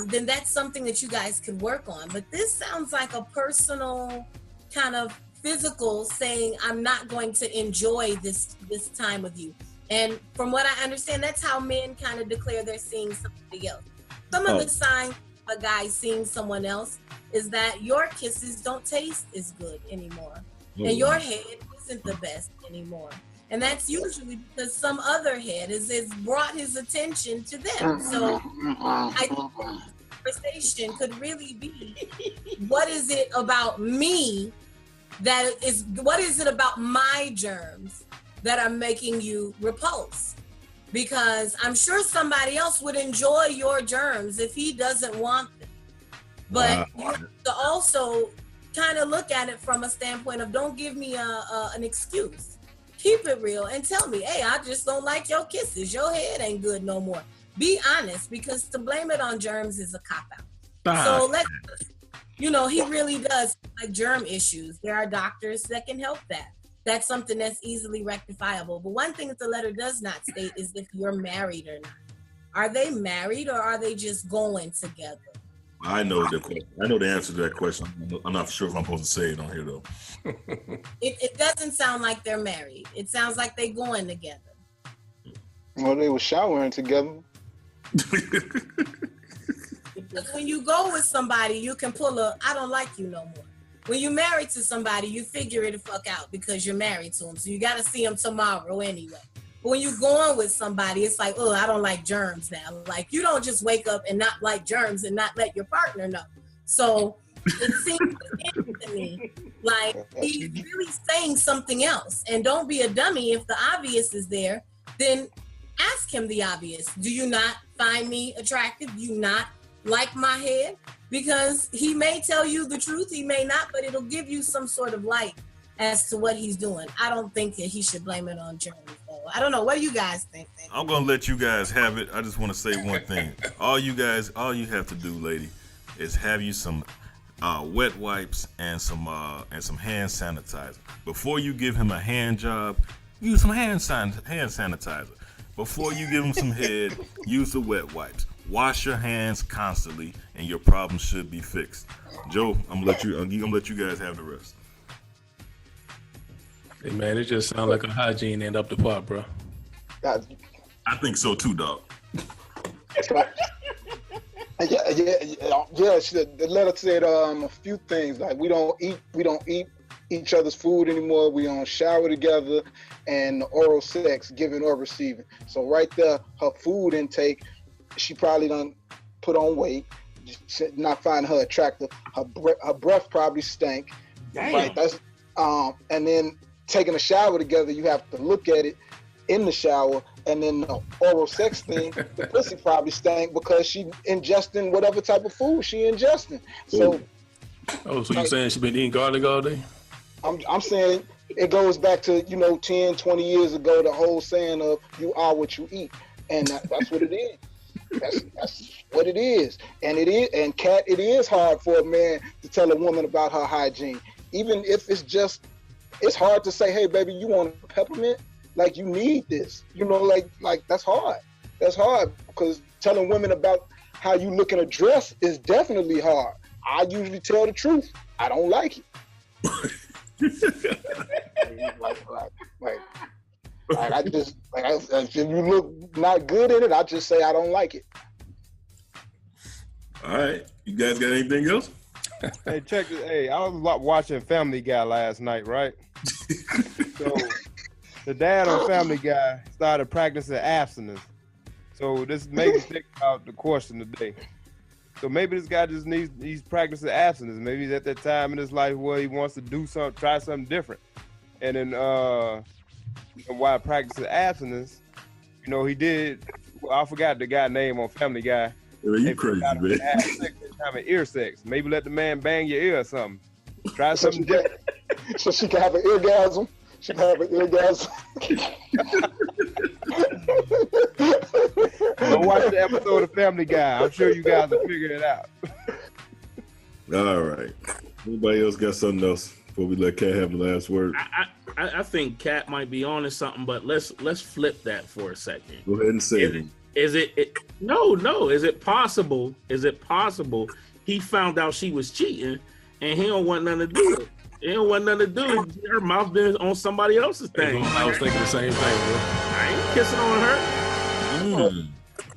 then that's something that you guys could work on. But this sounds like a personal kind of physical saying, I'm not going to enjoy this time with you. And from what I understand, that's how men kind of declare they're seeing somebody else. Some of the signs of a guy seeing someone else is that your kisses don't taste as good anymore. And your head isn't the best anymore. And that's usually because some other head has brought his attention to them. So I think the conversation could really be, what is it about me what is it about my germs that are making you repulsed? Because I'm sure somebody else would enjoy your germs if he doesn't want them. But you have to also kind of look at it from a standpoint of don't give me an excuse. Keep it real and tell me, hey, I just don't like your kisses. Your head ain't good no more. Be honest, because to blame it on germs is a cop-out. So he really does like germ issues. There are doctors that can help that. That's something that's easily rectifiable. But one thing that the letter does not state is if you're married or not. Are they married or are they just going together? I know the question. I know the answer to that question. I'm not sure if I'm supposed to say it on here though. It doesn't sound like they're married. It sounds like they're going together. Well, they were showering together. Because when you go with somebody, you can pull I don't like you no more. When you're married to somebody, you figure it the fuck out because you're married to them. So you got to see them tomorrow anyway. But when you're going with somebody, it's like, oh, I don't like germs now. Like, you don't just wake up and not like germs and not let your partner know. So it seems to me like he's really saying something else. And don't be a dummy. If the obvious is there, then ask him the obvious. Do you not find me attractive? Do you not like my head? Because he may tell you the truth, he may not, but it'll give you some sort of light as to what he's doing. I don't think that he should blame it on germs, though. I don't know. What do you guys think? I'm gonna let you guys have it. I just want to say one thing. All you have to do, lady, is have you some wet wipes and some hand sanitizer. Before you give him a hand job, use some hand sanitizer. Before you give him some head, use the wet wipes. Wash your hands constantly, and your problem should be fixed. Joe, I'm gonna let you guys have the rest. Hey man, it just sounds like a hygiene end up the pot, bro. I think so too, dog. Yeah. The letter said a few things like we don't eat each other's food anymore. We don't shower together, and oral sex, giving or receiving. So right there, her food intake, she probably done put on weight, not find her attractive. Her breath probably stank. Damn. Right? That's and then taking a shower together, you have to look at it in the shower, and then the oral sex thing, the pussy probably stank because she ingesting whatever type of food she ingesting. So, so you're saying she been eating garlic all day? I'm saying it goes back to 10, 20 years ago, the whole saying of you are what you eat, and that's what it is. That's what it is, and Kat, it is hard for a man to tell a woman about her hygiene, even if it's hard to say, hey baby, you want a peppermint? Like, you need this, like that's hard. That's hard because telling women about how you look in a dress is definitely hard. I usually tell the truth. I don't like it. If you look not good in it, I just say I don't like it. All right, you guys got anything else? Hey, check this. Hey, I was watching Family Guy last night, right? So the dad on Family Guy started practicing abstinence. So this made me think about the question today. So maybe this guy just he's practicing abstinence. Maybe he's at that time in his life where he wants to do something, try something different. And then while practicing abstinence, he did, I forgot the guy's name on Family Guy. Well, you crazy, man. Having ear sex. Maybe let the man bang your ear or something. Try something different. So she can have an orgasm. She can have an orgasm. Go watch the episode of Family Guy. I'm sure you guys will figure it out. All right. Anybody else got something else before we let Kat have the last word? I think Kat might be on to something, but let's flip that for a second. Go ahead and say it. No. Is it possible he found out she was cheating and he don't want nothing to do with it? He don't want nothing to do with her mouth being on somebody else's thing. I was thinking the same thing, bro. I ain't kissing on her.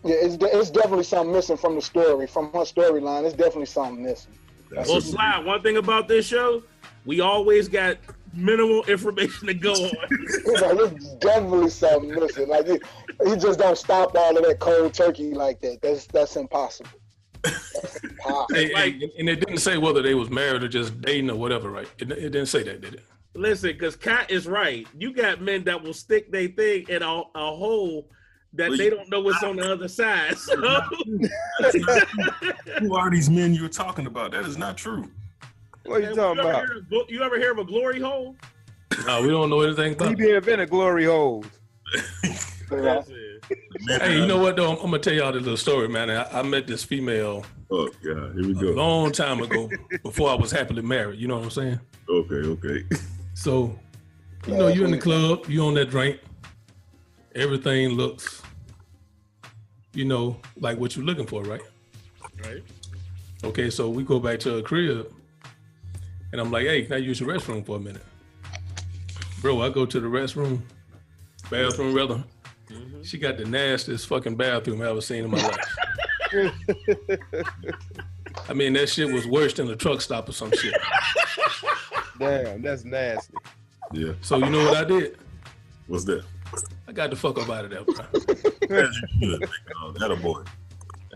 Yeah, it's definitely something missing from the story, from her storyline. It's definitely something missing. Well, Sly, one thing about this show, we always got minimal information to go on. It's definitely something missing. Like he just don't stop all of that cold turkey like that. That's impossible. That's impossible. And it didn't say whether they was married or just dating or whatever, right? It didn't say that, did it? Listen, because Kat is right. You got men that will stick their thing in a hole that they don't know what's on the other side. So. Who are these men you're talking about? That is not true. What are you talking about? You ever hear of a glory hole? No, we don't know anything about it. He invented glory holes. Hey, you know what though? I'm gonna tell y'all this little story, man. I met this female. Oh God, here we go. A long time ago, before I was happily married. You know what I'm saying? Okay. So, you know, you in the club, you on that drink. Everything looks, you know, like what you're looking for, right? Right. Okay, so we go back to a crib, and I'm like, hey, can I use your restroom for a minute? Bro, I go to the bathroom rather. Mm-hmm. She got the nastiest fucking bathroom I ever seen in my life. I mean, that shit was worse than a truck stop or some shit. Damn, that's nasty. Yeah. So you know what I did? What's that? I got the fuck up out of there, bro. As you should. That a boy.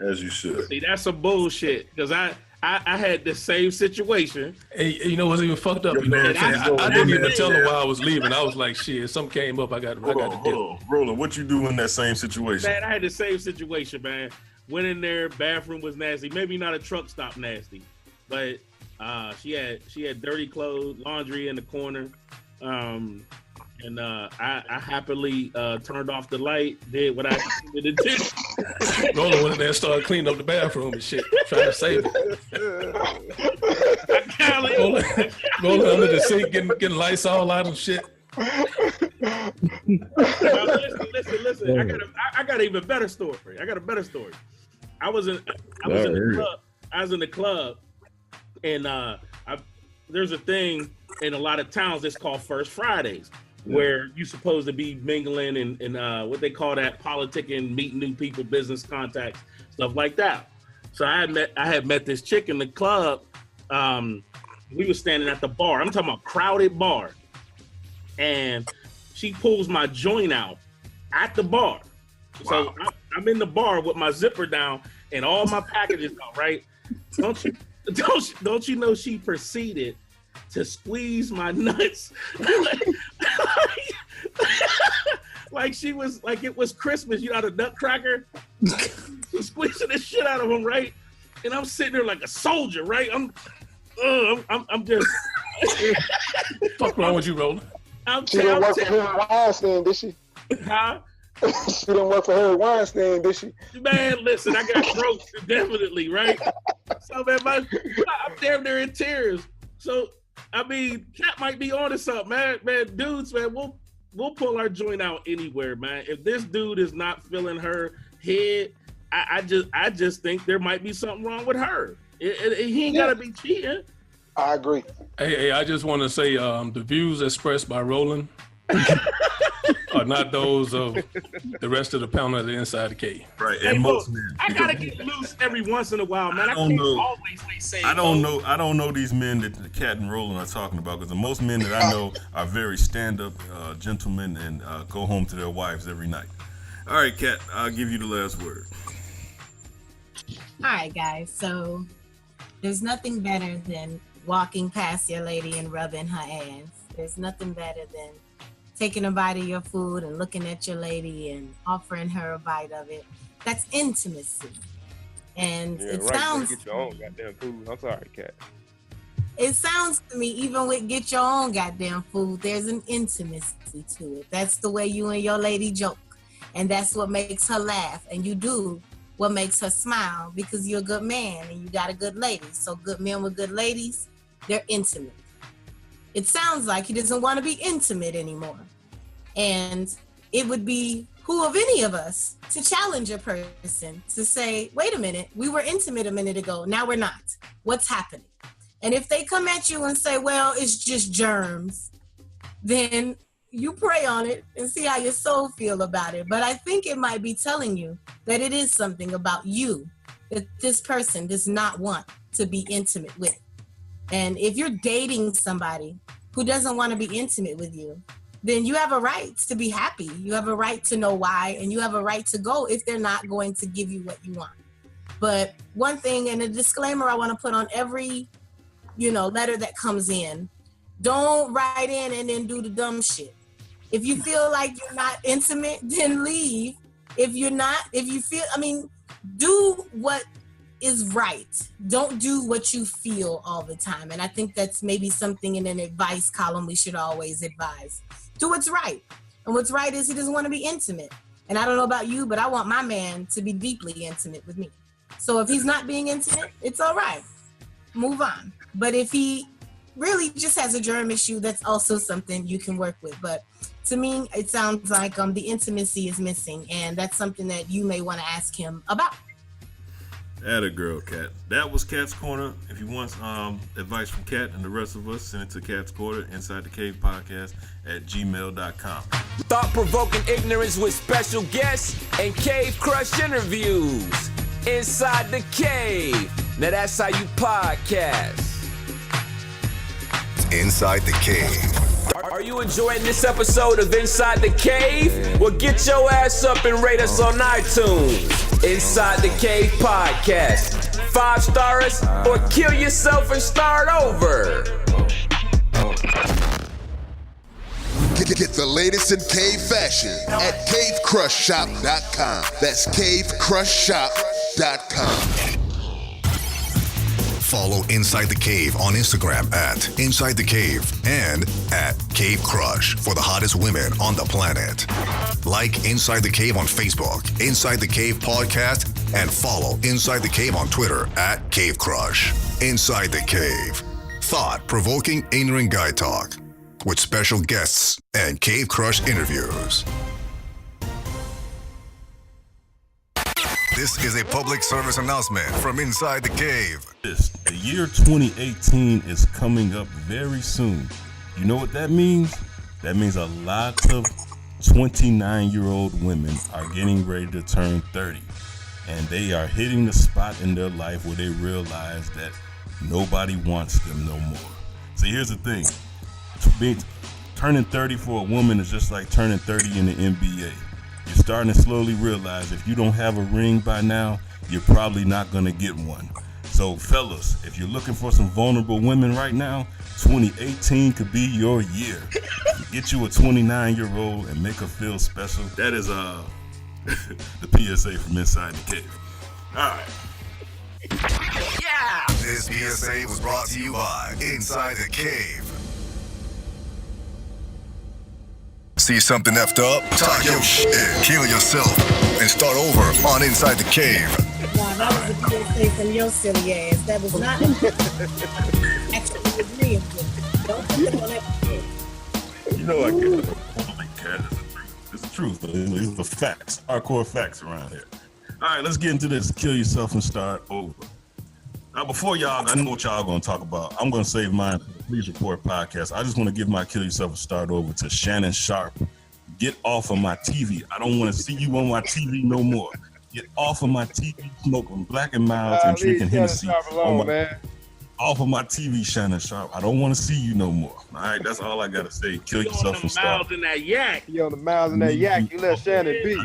As you should. See, that's some bullshit. Because I had the same situation. Hey, you know what's even fucked up? You know what I'm saying? I didn't even tell her why I was leaving. I was like, shit, if something came up, I got to dip. Roland, what you do in that same situation? Man, I had the same situation, man. Went in there, bathroom was nasty. Maybe not a truck stop nasty, but she had dirty clothes, laundry in the corner. And I happily turned off the light, did what I needed to do. Roland went in there and started cleaning up the bathroom and shit, trying to save it. Roland under the sink, getting lights all out and shit. Listen. I got an even better story. I got a better story. I was in the club, and there's a thing in a lot of towns that's called First Fridays, where you're supposed to be mingling and what they call that, politicking, meeting new people, business contacts, stuff like that. So I had met this chick in the club. We were standing at the bar. I'm talking about crowded bar. And she pulls my joint out at the bar. Wow. So I'm in the bar with my zipper down and all my packages out, right? Don't you know she proceeded to squeeze my nuts like she was, like it was Christmas, you know, the nutcracker. She's squeezing the shit out of them, right? And I'm sitting there like a soldier, right? I'm just fuck wrong with you, Roland? She didn't work for Harry Weinstein, did she? Huh? She didn't work for Harry Weinstein, did she? Man, listen, I got broke definitely, right? So man, I'm damn near in tears. So I mean, Kat might be onto something, man. Man, dudes, man, we'll pull our joint out anywhere, man. If this dude is not feeling her head, I just think there might be something wrong with her. He ain't gotta be cheating. I agree. Hey, I just want to say the views expressed by Roland are not those of the rest of the panel at the Inside the Cave. Right, and hey, most men. I gotta get loose every once in a while, man. I can't always say. I don't know these men that Kat and Roland are talking about, because the most men that I know are very stand-up gentlemen and go home to their wives every night. All right, Kat, I'll give you the last word. All right, guys. So there's nothing better than walking past your lady and rubbing her ass. There's nothing better than taking a bite of your food and looking at your lady and offering her a bite of it. That's intimacy. And it sounds... Get your own goddamn food. I'm sorry, Kat. It sounds to me, even with get your own goddamn food, there's an intimacy to it. That's the way you and your lady joke. And that's what makes her laugh. And you do what makes her smile, because you're a good man and you got a good lady. So good men with good ladies, they're intimate. It sounds like he doesn't want to be intimate anymore. And it would be who of any of us to challenge a person to say, wait a minute, we were intimate a minute ago, now we're not. What's happening? And if they come at you and say, well, it's just germs, then you pray on it and see how your soul feel about it. But I think it might be telling you that it is something about you that this person does not want to be intimate with. And if you're dating somebody who doesn't want to be intimate with you, then you have a right to be happy. You have a right to know why, and you have a right to go if they're not going to give you what you want. But one thing, and a disclaimer I want to put on every, letter that comes in, don't write in and then do the dumb shit. If you feel like you're not intimate, then leave. If you feel, do what is right. Don't do what you feel all the time. And I think that's maybe something in an advice column we should always advise. Do what's right. And what's right is he doesn't want to be intimate. And I don't know about you, but I want my man to be deeply intimate with me. So if he's not being intimate, it's all right. Move on. But if he really just has a germ issue, that's also something you can work with. But to me, it sounds like the intimacy is missing, and that's something that you may want to ask him about. Atta girl, Kat. That was Kat's Corner. If you want advice from Kat and the rest of us, send it to Kat's Corner, Inside the Cave Podcast at gmail.com. Thought-provoking ignorance with special guests and Cave Crush interviews. Inside the Cave. Now that's how you podcast. Inside the Cave. Are you enjoying this episode of Inside the Cave? Well, get your ass up and rate us on iTunes. Inside the Cave Podcast. 5 stars or kill yourself and start over. Get the latest in cave fashion at cavecrushshop.com. That's cavecrushshop.com. Follow Inside the Cave on Instagram at Inside the Cave and at Cave Crush for the hottest women on the planet. Like Inside the Cave on Facebook, Inside the Cave Podcast, and follow Inside the Cave on Twitter at Cave Crush. Inside the Cave. Thought-provoking ignorant guy talk with special guests and Cave Crush interviews. This is a public service announcement from Inside the Cave. The year 2018 is coming up very soon. You know what that means? That means a lot of 29-year-old women are getting ready to turn 30. And they are hitting the spot in their life where they realize that nobody wants them no more. So here's the thing. Turning 30 for a woman is just like turning 30 in the NBA. You're starting to slowly realize if you don't have a ring by now, you're probably not going to get one. So fellas, if you're looking for some vulnerable women right now, 2018 could be your year. Get you a 29-year-old and make her feel special. That is the PSA from Inside the Cave. All right. Yeah! This PSA was brought to you by Inside the Cave. See something effed up? Talk your shit, heal yourself, and start over on Inside the Cave. Wow, that was a PSA from your silly ass. That was not actually agreeing with. Don't put them on that. You know I get it. It's the truth. It's the facts. Hardcore facts around here. All right, let's get into this. Kill yourself and start over. Now, before y'all, I know what y'all going to talk about. I'm going to save mine for the Please Report podcast. I just want to give my Kill Yourself and Start Over to Shannon Sharp. Get off of my TV. I don't want to see you on my TV no more. Get off of my TV, smoking Black and Mild and drinking Hennessy. Off of my TV, Shannon Sharp. I don't want to see you no more. All right, that's all I got to say. Kill yourself and start. You on the miles in that yak. You let Shannon be.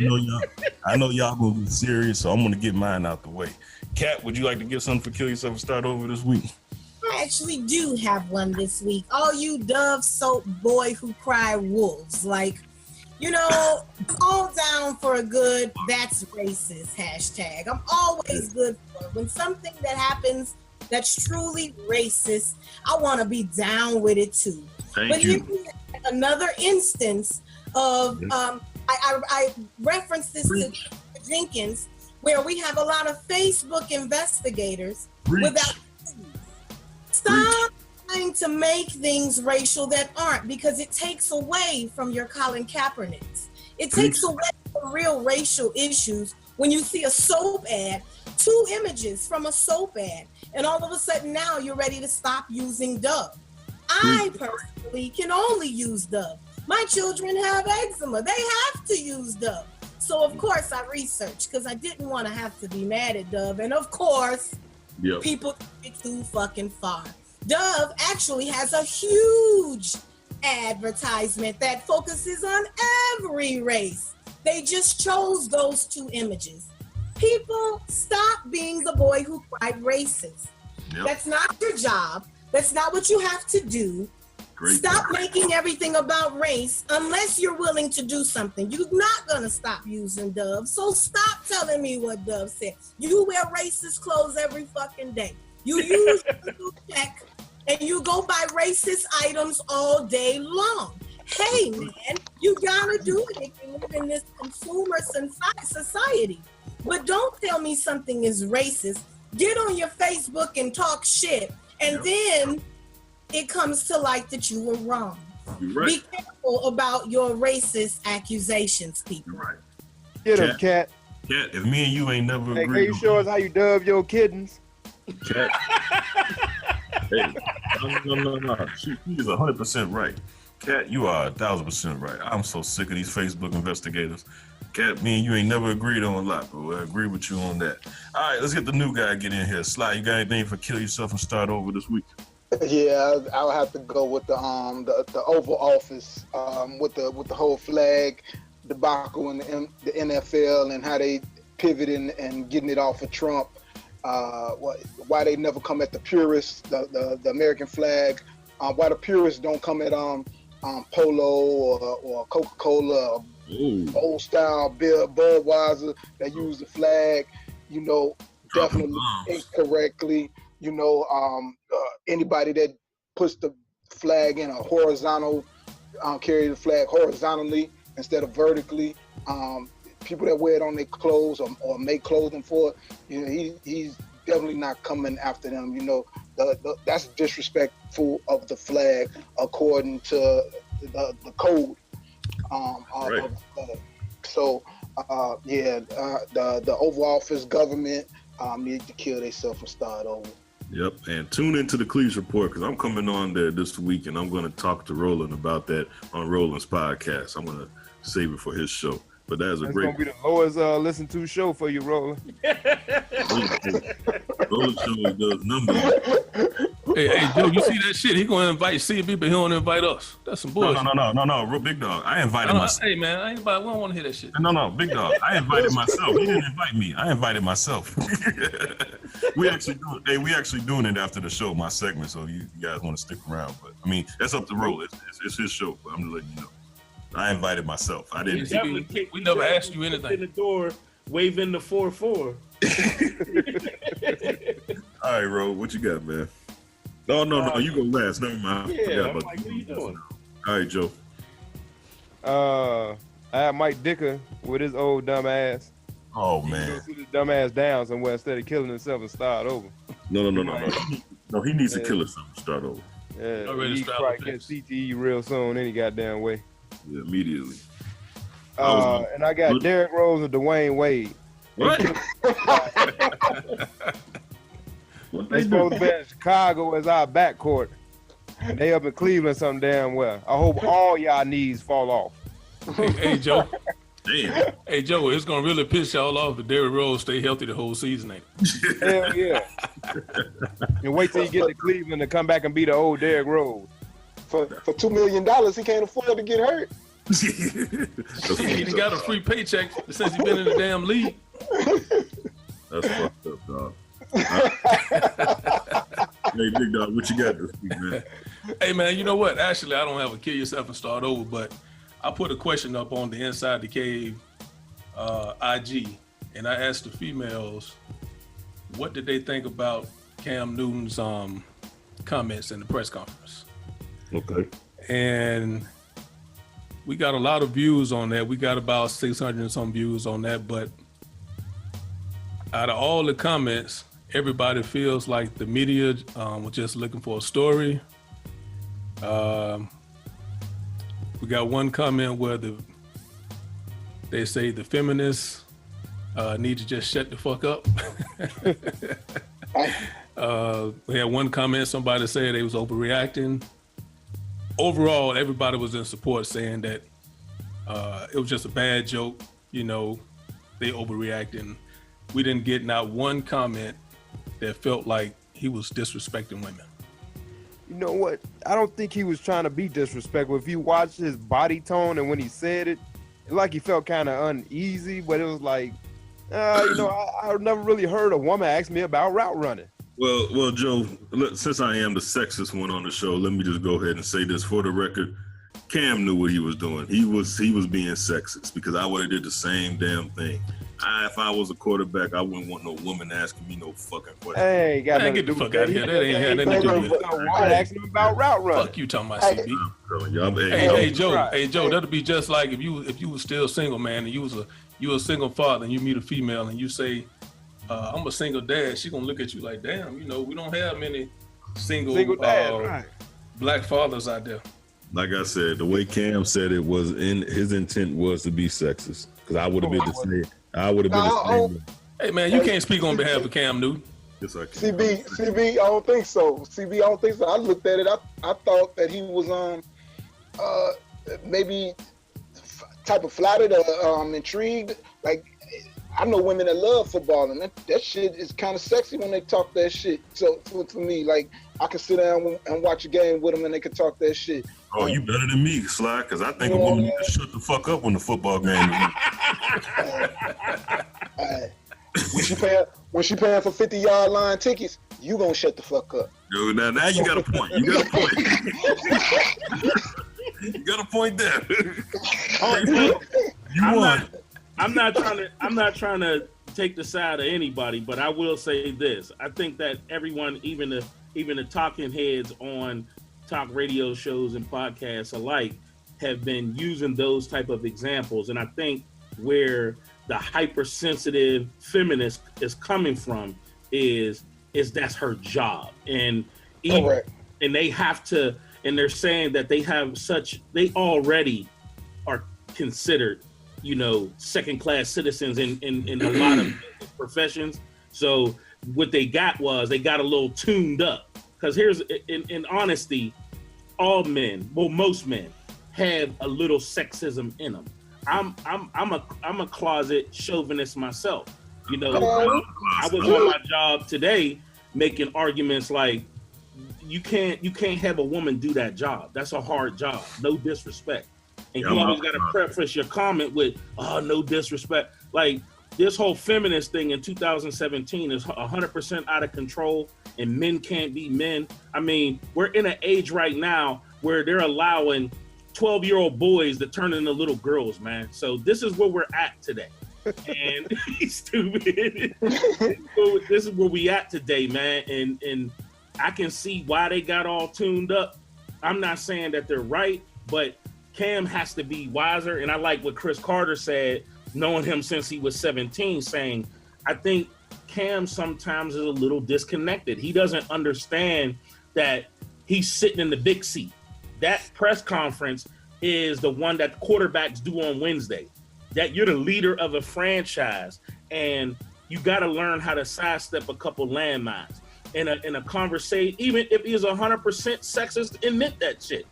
I know y'all going to be serious, so I'm going to get mine out the way. Kat, would you like to give something for Kill Yourself and Start Over this week? I actually do have one this week. All you Dove soap boy who cry wolves. Like, all down for a good that's racist hashtag. I'm always good for it. When something that happens that's truly racist, I want to be down with it too. Thank you. Here's another instance of, I referenced this to Jenkins, where we have a lot of Facebook investigators without. Stop trying to make things racial that aren't, because it takes away from your Colin Kaepernicks. It takes away from real racial issues when you see a soap ad, 2 images from a soap ad, and all of a sudden now you're ready to stop using Dove. I personally can only use Dove. My children have eczema. They have to use Dove. So of course I researched because I didn't want to have to be mad at Dove. And of course, people take it too fucking far. Dove actually has a huge advertisement that focuses on every race. They just chose those 2 images. People, stop being the boy who cried racist. Yep. That's not your job. That's not what you have to do. Great Stop point. making everything about race unless you're willing to do something. You're not going to stop using Dove. So stop telling me what Dove said. You wear racist clothes every fucking day. You use your blue check and you go buy racist items all day long. Hey, man, you got to do it if you live in this consumer society. But don't tell me something is racist. Get on your Facebook and talk shit. And then it comes to light that you were wrong. You're right. Be careful about your racist accusations, people. You're right. Get him, Cat. Cat, if me and you ain't never Hey, agreed can you show us how you dove your kittens? Cat. Hey, no. She is 100% right. Cat, you are 1,000% right. I'm so sick of these Facebook investigators. Cat, me and you ain't never agreed on a lot, but I agree with you on that. All right, let's get the new guy get in here. Sly, you got anything for Kill Yourself and Start Over this week? Yeah, I'll have to go with the Oval Office, with the whole flag debacle in the NFL and how they pivoting and getting it off of Trump. Why they never come at the purists, the American flag. Why the purists don't come at Polo or Coca-Cola, old style beer, Budweiser that use the flag, definitely incorrectly. Anybody that puts the flag in a horizontal, carry the flag horizontally instead of vertically. People that wear it on their clothes or make clothing for it, he's definitely not coming after them. That's disrespectful of the flag according to the code. Right. The Oval Office government need to kill themselves and start over. Yep, and tune into the Cleves Report because I'm coming on there this week and I'm going to talk to Roland about that on Roland's podcast. I'm going to save it for his show. But that's It's great. gonna be the lowest listened to show for you, Roland. Roland show does numbers. Hey, Joe, you see that shit? He gonna invite CB, but he don't invite us. That's some bullshit. No, Big Dog. I invited myself. Hey, man, I ain't we don't want to hear that shit. No, Big Dog. I invited myself. He didn't invite me. I invited myself. we actually doing it after the show, my segment. So you guys want to stick around, but I mean that's up to Roland. It's his show. But I'm just letting you know. I invited myself. I didn't. We never asked you anything. In the door, waving the 4-4. All right, Ro, what you got, man? No, you go last. Never mind. Yeah, I'm like, what are you doing? All right, Joe. I had Mike Dicker with his old dumb ass. Oh He man. go sit his dumb ass down somewhere instead of killing himself and start over. No. No, he needs to kill himself and start over. Yeah, Already he straddled probably get CTE real soon any goddamn way. Yeah, immediately. And I got Derrick Rose and Dwayne Wade. What? They supposed to be in Chicago as our backcourt. And they up in Cleveland some damn well. I hope all y'all knees fall off. Hey, Joe. Damn. Hey, Joe, it's gonna really piss y'all off if Derrick Rose stay healthy the whole season, ain't it? Hell yeah. And wait till you get to Cleveland to come back and be the old Derrick Rose. For $2 million, he can't afford to get hurt. He got a free paycheck since he been in the damn league. That's fucked up, dog. Hey, Big Dog, what you got this week, man? Hey, man, you know what? Actually, I don't have a Kill Yourself and Start Over, but I put a question up on the Inside the Cave IG, and I asked the females, what did they think about Cam Newton's comments in the press conference? Okay. And we got a lot of views on that. We got about 600 and some views on that, but out of all the comments, everybody feels like the media was just looking for a story. We got one comment where they say the feminists need to just shut the fuck up. We had one comment, somebody said they was overreacting. Overall, everybody was in support saying that it was just a bad joke, they overreacting. We didn't get not one comment that felt like he was disrespecting women. You know what? I don't think he was trying to be disrespectful. If you watch his body tone and when he said it, like he felt kind of uneasy, but it was like I never really heard a woman ask me about route running. Well, Joe, since I am the sexist one on the show, let me just go ahead and say this for the record. Cam knew what he was doing. He was being sexist because I would have did the same damn thing. If I was a quarterback, I wouldn't want no woman asking me no fucking question. Hey, got Man, get the fuck out of here. That ain't had nothing to do with it. Asking him about route running. Fuck you talking about CB. Hey, Joe, that'll be just like if you was still single, man, and you a single father and you meet a female and you say, I'm a single dad, she gonna look at you like, damn, we don't have many single dad, right. Black fathers out there. Like I said, the way Cam said it was his intent was to be sexist. Because I would have been the same. I would have been the same. Hey man, you can't speak on behalf of Cam Newton. Yes, I can. CB, I don't think so. CB, I don't think so. I looked at it. I thought that he was maybe type of flattered or intrigued. Like, I know women that love football, and that shit is kind of sexy when they talk that shit. So for me, like, I can sit down and watch a game with them, and they can talk that shit. Oh, you better than me, Sly, because I think a woman needs to shut the fuck up when the football game is. When she paying for 50-yard line tickets, you gonna shut the fuck up. Yo, now you got a point. You got a point. You got a point there. I'm not trying to take the side of anybody, but I will say this. I think that everyone, even the talking heads on talk radio shows and podcasts alike, have been using those type of examples. And I think where the hypersensitive feminist is coming from is that's her job. And they have to, and they're saying that they already are considered, second-class citizens in a lot of professions. So what they got a little tuned up. Because here's, in honesty, all men, well, most men have a little sexism in them. I'm a closet chauvinist myself. I was on my job today making arguments like, you can't have a woman do that job. That's a hard job. No disrespect. And you always got to preface your comment with, oh, no disrespect. Like, this whole feminist thing in 2017 is 100% out of control, and men can't be men. I mean, we're in an age right now where they're allowing 12-year-old boys to turn into little girls, man. So this is where we're at today. And he's stupid. This is where we at today, man. And I can see why they got all tuned up. I'm not saying that they're right, but Cam has to be wiser. And I like what Chris Carter said, knowing him since he was 17, saying, I think Cam sometimes is a little disconnected. He doesn't understand that he's sitting in the big seat. That press conference is the one that quarterbacks do on Wednesday. That you're the leader of a franchise, and you got to learn how to sidestep a couple landmines. In a conversation, even if he's 100% sexist, admit that shit.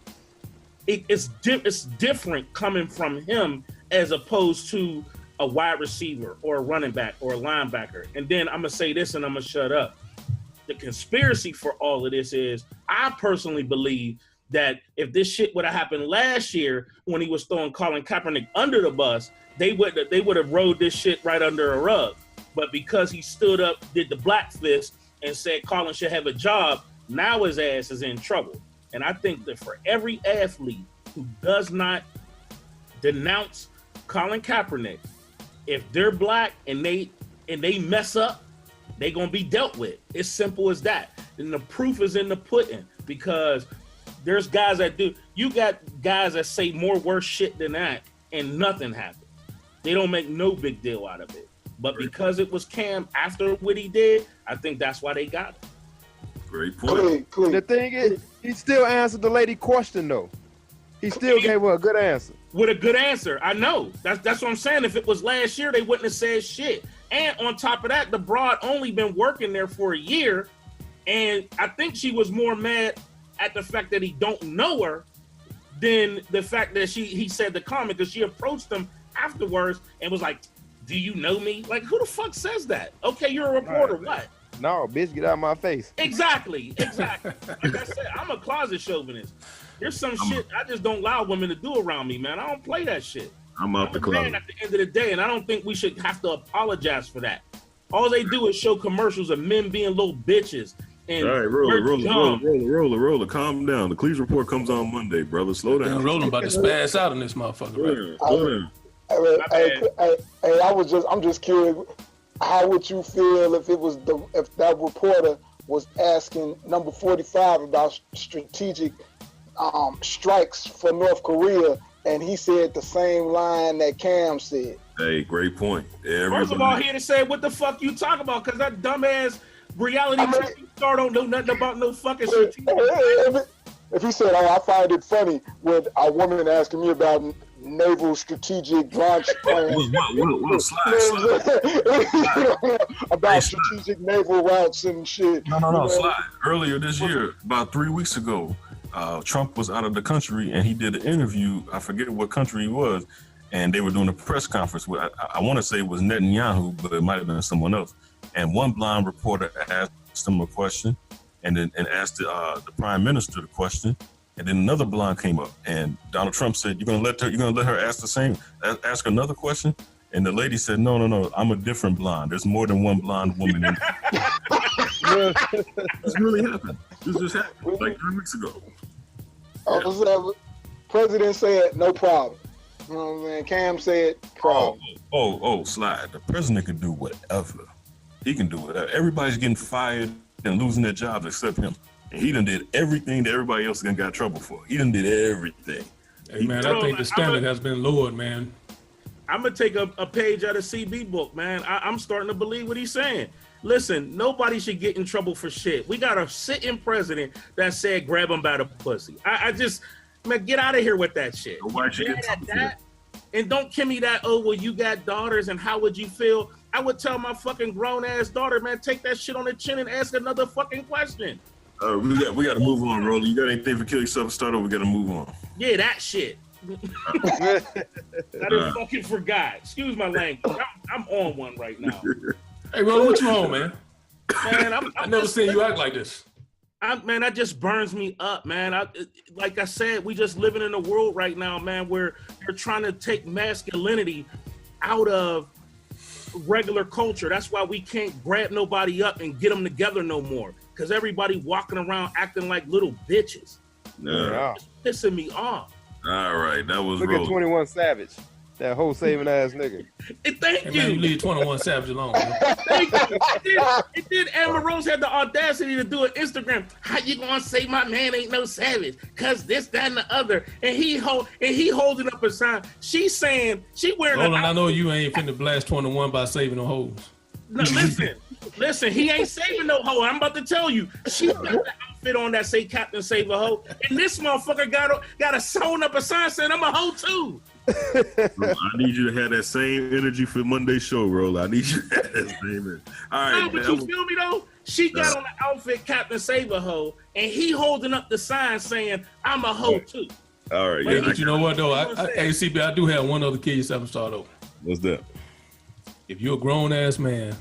It's different coming from him as opposed to a wide receiver or a running back or a linebacker. And then I'm going to say this and I'm going to shut up. The conspiracy for all of this is, I personally believe that if this shit would have happened last year when he was throwing Colin Kaepernick under the bus, they would have rolled this shit right under a rug. But because he stood up, did the black fist, and said Colin should have a job, now his ass is in trouble. And I think that for every athlete who does not denounce Colin Kaepernick, if they're black and they mess up, they're gonna be dealt with. It's simple as that. And the proof is in the pudding, because there's guys that do. You got guys that say more worse shit than that, and nothing happens. They don't make no big deal out of it. But because it was Cam after what he did, I think that's why they got it. Great point. The thing is, he still answered the lady question though. He still gave her a good answer. With a good answer, I know. That's what I'm saying. If it was last year, they wouldn't have said shit. And on top of that, the broad only been working there for a year, and I think she was more mad at the fact that he don't know her than the fact that he said the comment, because she approached him afterwards and was like, do you know me? Like, who the fuck says that? Okay, you're a reporter. Right. What? No, bitch, get out of my face. Exactly. Like I said, I'm a closet chauvinist. There's some shit I just don't allow women to do around me, man. I don't play that shit. I'm out the a man closet. at the end of the day, and I don't think we should have to apologize for that. All they do is show commercials of men being little bitches. And All right, roller. Calm down. The Cleveland Report comes on Monday, brother. Slow down. Rolling about to spaz out on this motherfucker. Right? I'm just curious. How would you feel if that reporter was asking number 45 about strategic strikes for North Korea, and he said the same line that Cam said? Hey, great point. First of all, he had to say, what the fuck you talking about? Because that dumbass reality TV star don't know nothing about no fucking strategic. If he said, I find it funny with a woman asking me about naval strategic launch plans. About strategic naval routes and shit. No, slide. Earlier this year, about 3 weeks ago, Trump was out of the country and he did an interview. I forget what country he was, and they were doing a press conference with, I want to say it was Netanyahu, but it might have been someone else. And one blonde reporter asked him a question, and then asked the prime minister the question. And then another blonde came up, and Donald Trump said, "You're gonna let her ask another question?" And the lady said, "No, I'm a different blonde. There's more than one blonde woman in there." This really happened. This just happened like 3 weeks ago. President said, "No problem." You know what I'm saying? Cam said, "Problem." Slide. The president can do whatever. He can do whatever. Everybody's getting fired and losing their jobs except him. And he done did everything that everybody else got in trouble for. He done did everything. Hey, man, I think the standard has been lowered, man. I'm going to take a page out of CB book, man. I'm starting to believe what he's saying. Listen, nobody should get in trouble for shit. We got a sitting president that said grab him by the pussy. Man, get out of here with that shit. Why should you get that? And don't give me that, you got daughters and how would you feel? I would tell my fucking grown-ass daughter, man, take that shit on the chin and ask another fucking question. We got to move on, Rolly. You got anything for Kill Yourself and Start Over? We got to move on. Yeah, that shit. I just fucking forgot. Excuse my language. I'm on one right now. Hey, Rolly, what you on, man? Man, I never seen you act like this. Man, that just burns me up, man. Like I said, we just living in a world right now, man, where they're trying to take masculinity out of regular culture. That's why we can't grab nobody up and get them together no more. Because everybody walking around acting like little bitches. Yeah. It's pissing me off. All right, that was Look at 21 Savage. That whole saving ass nigga. Thank you. Man, you leave 21 Savage alone. Thank you. It did. Amber Rose had the audacity to do an Instagram. How you gonna say my man ain't no savage? Cause this, that, and the other. And he holding up a sign. She's saying she wearing. Hold on, I know you ain't finna blast 21 by saving the hoes. No, listen. He ain't saving no hoe. I'm about to tell you. She got the outfit on that say Captain Save a Hoe, and this motherfucker got a sewn up a sign saying I'm a hoe too. I need you to have that same energy for Monday's show, Roll. I need you to have that same energy. All right, no, but you feel me though? She got on the outfit Captain Save a Hoe, and he holding up the sign saying I'm a hoe too. All right, yeah. But you know what though? Hey, CB, I do have one other Kill Yourself and Start Over. What's that? If you're a grown ass man,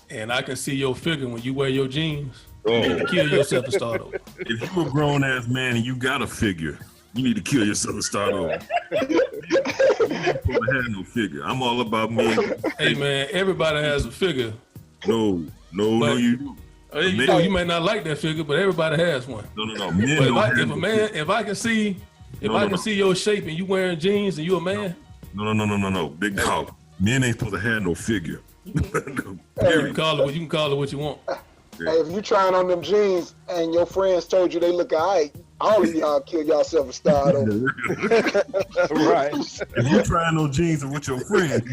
and I can see your figure when you wear your jeans, you need to kill yourself and start over. If you're a grown ass man and you got a figure, you need to kill yourself and start over. I have no figure. I'm all about me. Hey man, everybody has a figure. No, you do. You may not like that figure, but everybody has one. No. Men if I can see your shape and you wearing jeans and you a man. No. Big dog. Men ain't supposed to have no figure. You can call it what you want. Hey, if you trying on them jeans and your friends told you they look all right, all of y'all kill yourself and start over. Right. If you trying on jeans with your friends.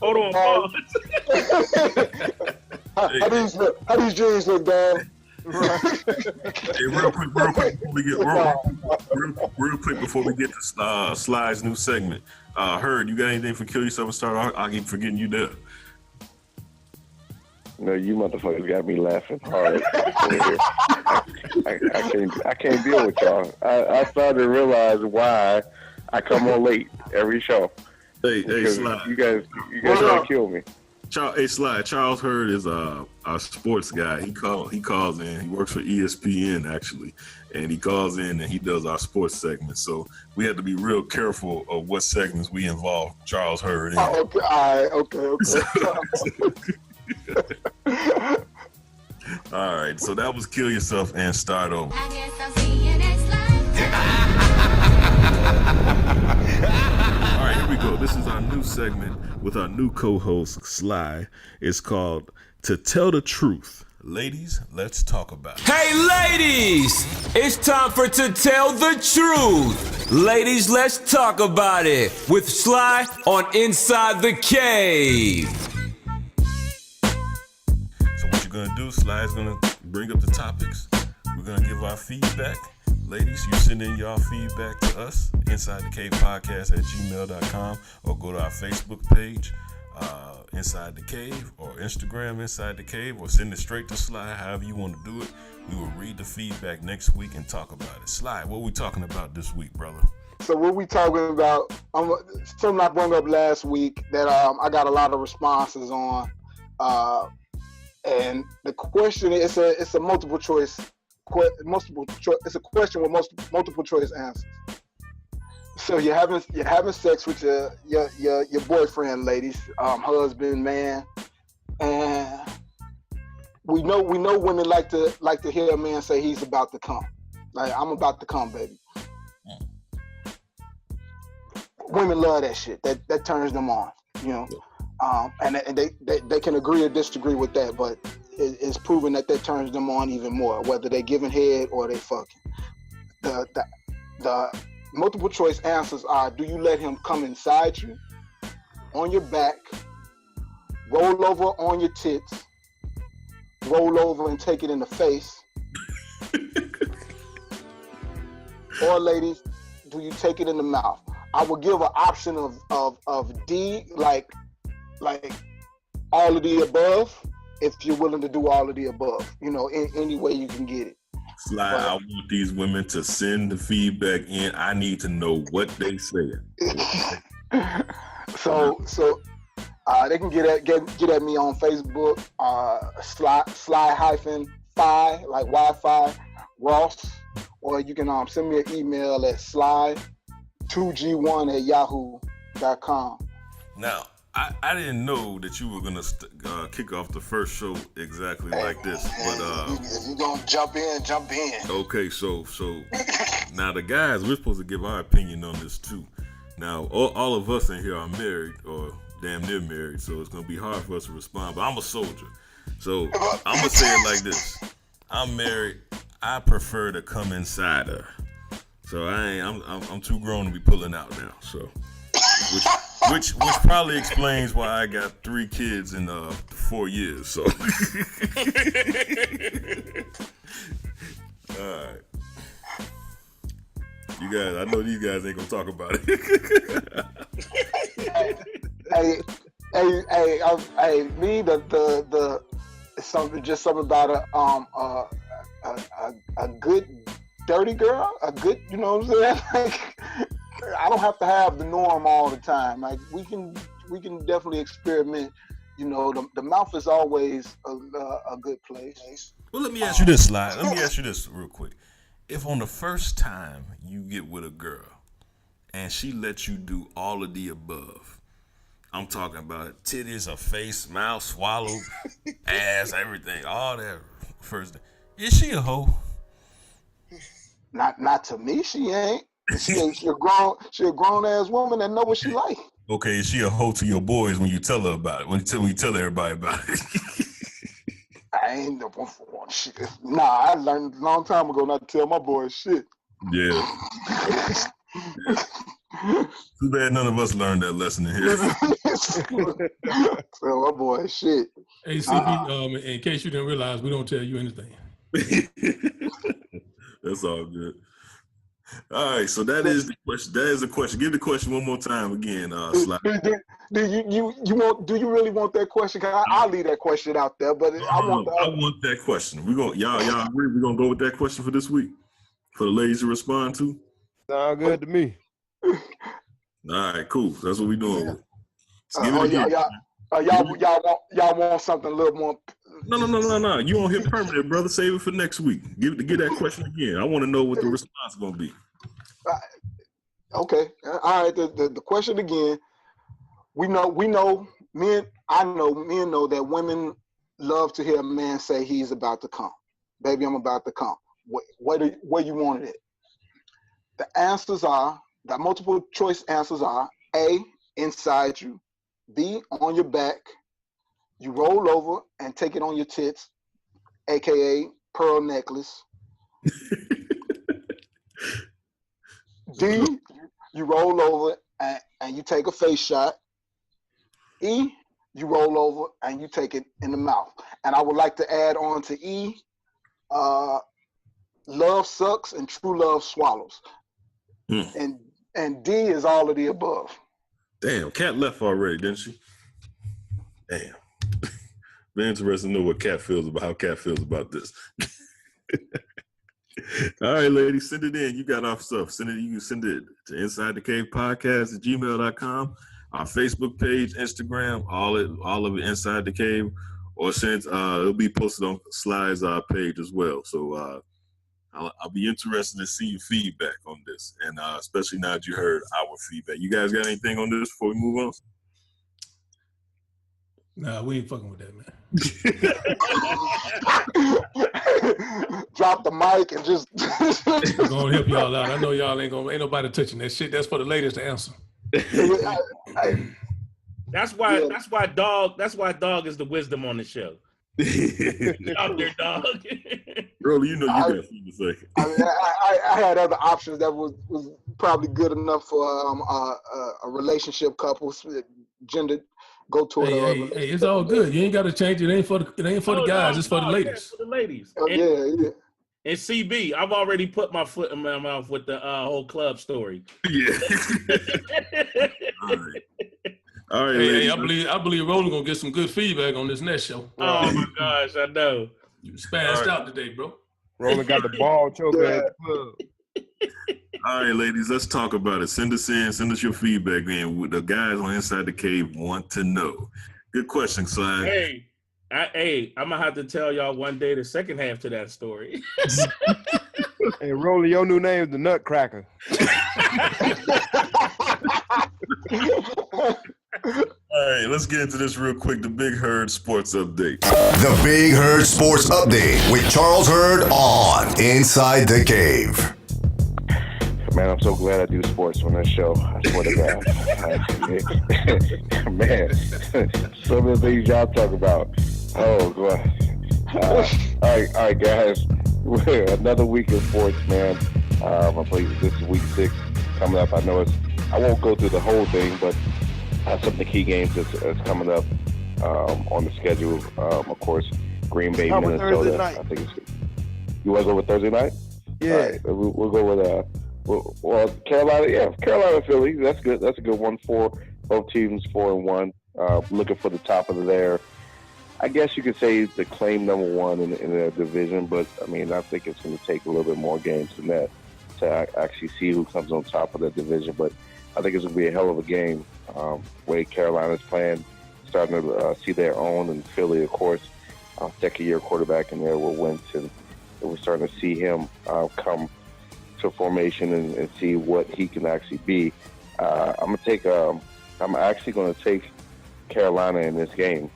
Hold on, pause. How these jeans look, dog? Right. Hey, real quick before we get to Sly's new segment. Heard, you got anything for Kill Yourself and Start? I keep forgetting you there. No, you motherfuckers got me laughing hard. I can't deal with y'all. I started to realize why I come on late every show. Hey, Sly. You guys trying to kill me. Hey, Sly, Charles Hurd is our sports guy. He calls in. He works for ESPN actually, and he calls in and he does our sports segments. So we have to be real careful of what segments we involve Charles Hurd in. Oh, okay, all right, okay. All right, so that was Kill Yourself and Start Over. I guess I'll see you next life. All right, here we go. This is our new segment with our new co-host, Sly. It's called To Tell the Truth. Ladies, let's talk about it. Hey, ladies! It's time for To Tell the Truth. Ladies, let's talk about it with Sly on Inside the Cave. So what you're going to do, Sly is going to bring up the topics. We're going to give our feedback. Ladies, you send in your feedback to us, Inside the Cave Podcast at gmail.com, or go to our Facebook page, Inside the Cave, or Instagram Inside the Cave, or send it straight to Sly, however you want to do it. We will read the feedback next week and talk about it. Sly, what are we talking about this week, brother? So what we talking about, something I brought up last week that I got a lot of responses on. And the question is, it's a multiple choice. It's a question with multiple choice answers. So you're having sex with your boyfriend, ladies, husband, man, and we know women like to hear a man say he's about to come. Like, I'm about to come, baby. Women love that shit. That turns them on, you know. And they can agree or disagree with that, but it's proven that turns them on even more, whether they're giving head or they fucking. The multiple choice answers are: do you let him come inside you, on your back, roll over on your tits, roll over and take it in the face, or ladies, do you take it in the mouth? I would give an option of D, like all of the above, if you're willing to do all of the above, you know, in any way you can get it. Sly, I want these women to send the feedback in. I need to know what they said. So they can get at me on Facebook, Sly-Fi, like Wi-Fi, Ross, or you can send me an email at sly2g1@yahoo.com. Now, I didn't know that you were gonna kick off the first show exactly like this, but if you're gonna jump in. Okay, so now the guys, we're supposed to give our opinion on this too. Now, all of us in here are married or damn near married, so it's gonna be hard for us to respond. But I'm a soldier, so I'm gonna say it like this: I'm married. I prefer to come inside her, so I'm too grown to be pulling out now. So. Which probably explains why I got 3 kids in 4 years. So, all right, you guys. I know these guys ain't gonna talk about it. Me the something about a good dirty girl, a good, you know what I'm saying? Like, I don't have to have the norm all the time. Like, we can definitely experiment. You know, the mouth is always a good place. Well, let me ask you this, Sly. Let me ask you this real quick. If on the first time you get with a girl and she lets you do all of the above, I'm talking about titties, her face, mouth, swallow, ass, everything, all that first day, is she a hoe? Not to me, she ain't. She a grown ass woman that know what she like. Okay, is she a hoe to your boys when you tell her about it? When you tell everybody about it? I ain't no shit. Nah, I learned a long time ago not to tell my boys shit. Yeah. Too bad none of us learned that lesson in here. Tell my boys shit. Hey, CB, in case you didn't realize, we don't tell you anything. That's all good. All right, so that is the question. That is the question. Give the question one more time again, Sly. Do you really want that question? Cause I'll leave that question out there, but I want that question. Y'all agree? We're gonna go with that question for this week for the ladies to respond to. Sound good to me. All right, cool. That's what we're doing. Give it again. Y'all want something a little more. No. You on here permanent, brother. Save it for next week. Get that question again. I want to know what the response gonna be. Okay. All right. The question again. We know men. I know men know that women love to hear a man say he's about to come. Baby, I'm about to come. Where you wanted it? The multiple choice answers are A, inside you, B, on your back, you roll over and take it on your tits, aka pearl necklace. D, you roll over and you take a face shot. E, you roll over and you take it in the mouth. And I would like to add on to E, love sucks and true love swallows. And D is all of the above. Damn, Kat left already, didn't she? Damn. Be interesting to know what Kat feels about how Kat feels about this. All right, ladies, send it in. You got our stuff. You can send it to Inside the Cave Podcast at gmail.com, our Facebook page, Instagram, all of it Inside the Cave, or since it'll be posted on Sly's page as well. So I'll be interested to see your feedback on this, and especially now that you heard our feedback. You guys got anything on this before we move on? Nah, we ain't fucking with that, man. Drop the mic and just. I'm gonna help y'all out. I know y'all ain't nobody touching that shit. That's for the ladies to answer. That's why dog is the wisdom on the show. Out there, dog. Bro, you know you got something to say. I had other options that was probably good enough for a relationship couple, gender. Go to it. Hey, it's all good. You ain't got to change it. It ain't for the guys. It's for the ladies. For the ladies. Oh, yeah. And CB, I've already put my foot in my mouth with the whole club story. Yeah. All right. Hey, I believe Roland gonna get some good feedback on this next show. Oh my gosh, I know. You spazzed out today, bro. Roland got the ball choker at the club. All right, ladies, let's talk about it. Send us your feedback in. The guys on Inside the Cave want to know. Good question, Sly. Hey, I'm gonna have to tell y'all one day the second half to that story. Hey, Roland, your new name is the Nutcracker. All right, let's get into this real quick. The Big Herd Sports Update. The Big Herd Sports Update with Charles Hurd on Inside the Cave. Man, I'm so glad I do sports on this show. I swear to God. Man, some of the things y'all talk about. Oh, God. All right, guys. Another week of sports, man. I believe this is week 6 coming up. I won't go through the whole thing, but some of the key games that's coming up on the schedule. Of course, Green Bay, Minnesota. I think it's good. You want to go with Thursday night? Yeah. All right, we'll go with Carolina. Yeah, Carolina, Philly. That's good. That's a good one for both teams. 4-1. Looking for the top of their. I guess you could say the claim number 1 in their division, but I mean, I think it's going to take a little bit more games than that to actually see who comes on top of the division. But I think it's going to be a hell of a game. Way Carolina's playing, starting to see their own, and Philly, of course, second-year quarterback in there, Will Winston. We're starting to see him come to formation and see what he can actually be. I'm actually going to take Carolina in this game.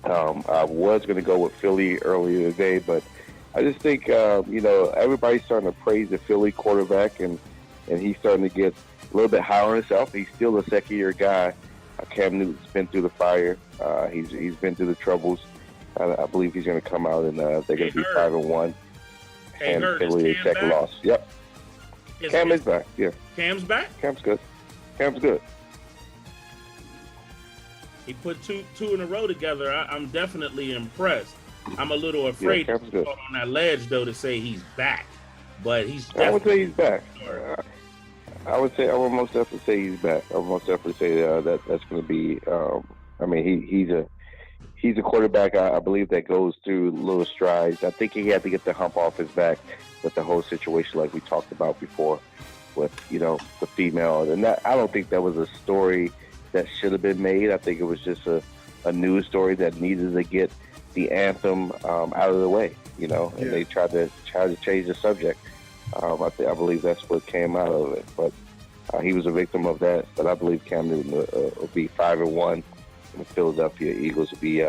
I was going to go with Philly earlier today, but I just think, everybody's starting to praise the Philly quarterback, and he's starting to get a little bit higher on himself. He's still a second-year guy. Cam Newton's been through the fire. He's been through the troubles. I believe he's going to come out, and they're going to be 5-1. And Philly is second loss. Yep. Cam is back. Yeah. Cam's back? Cam's good. Cam's good. He put two in a row together. I'm definitely impressed. I'm a little afraid to go on that ledge, though, to say he's back. But he's I would say he's back. I would most definitely say he's back. I would most definitely say that's going to be. He's a quarterback. I believe that goes through little strides. I think he had to get the hump off his back with the whole situation, like we talked about before, with the female. And I don't think that was a story that should have been made. I think it was just a a news story that needed to get the anthem out of the way, you know, and they tried to change the subject. I believe that's what came out of it, but he was a victim of that. But I believe Cam Newton will be 5-1, and the Philadelphia Eagles will be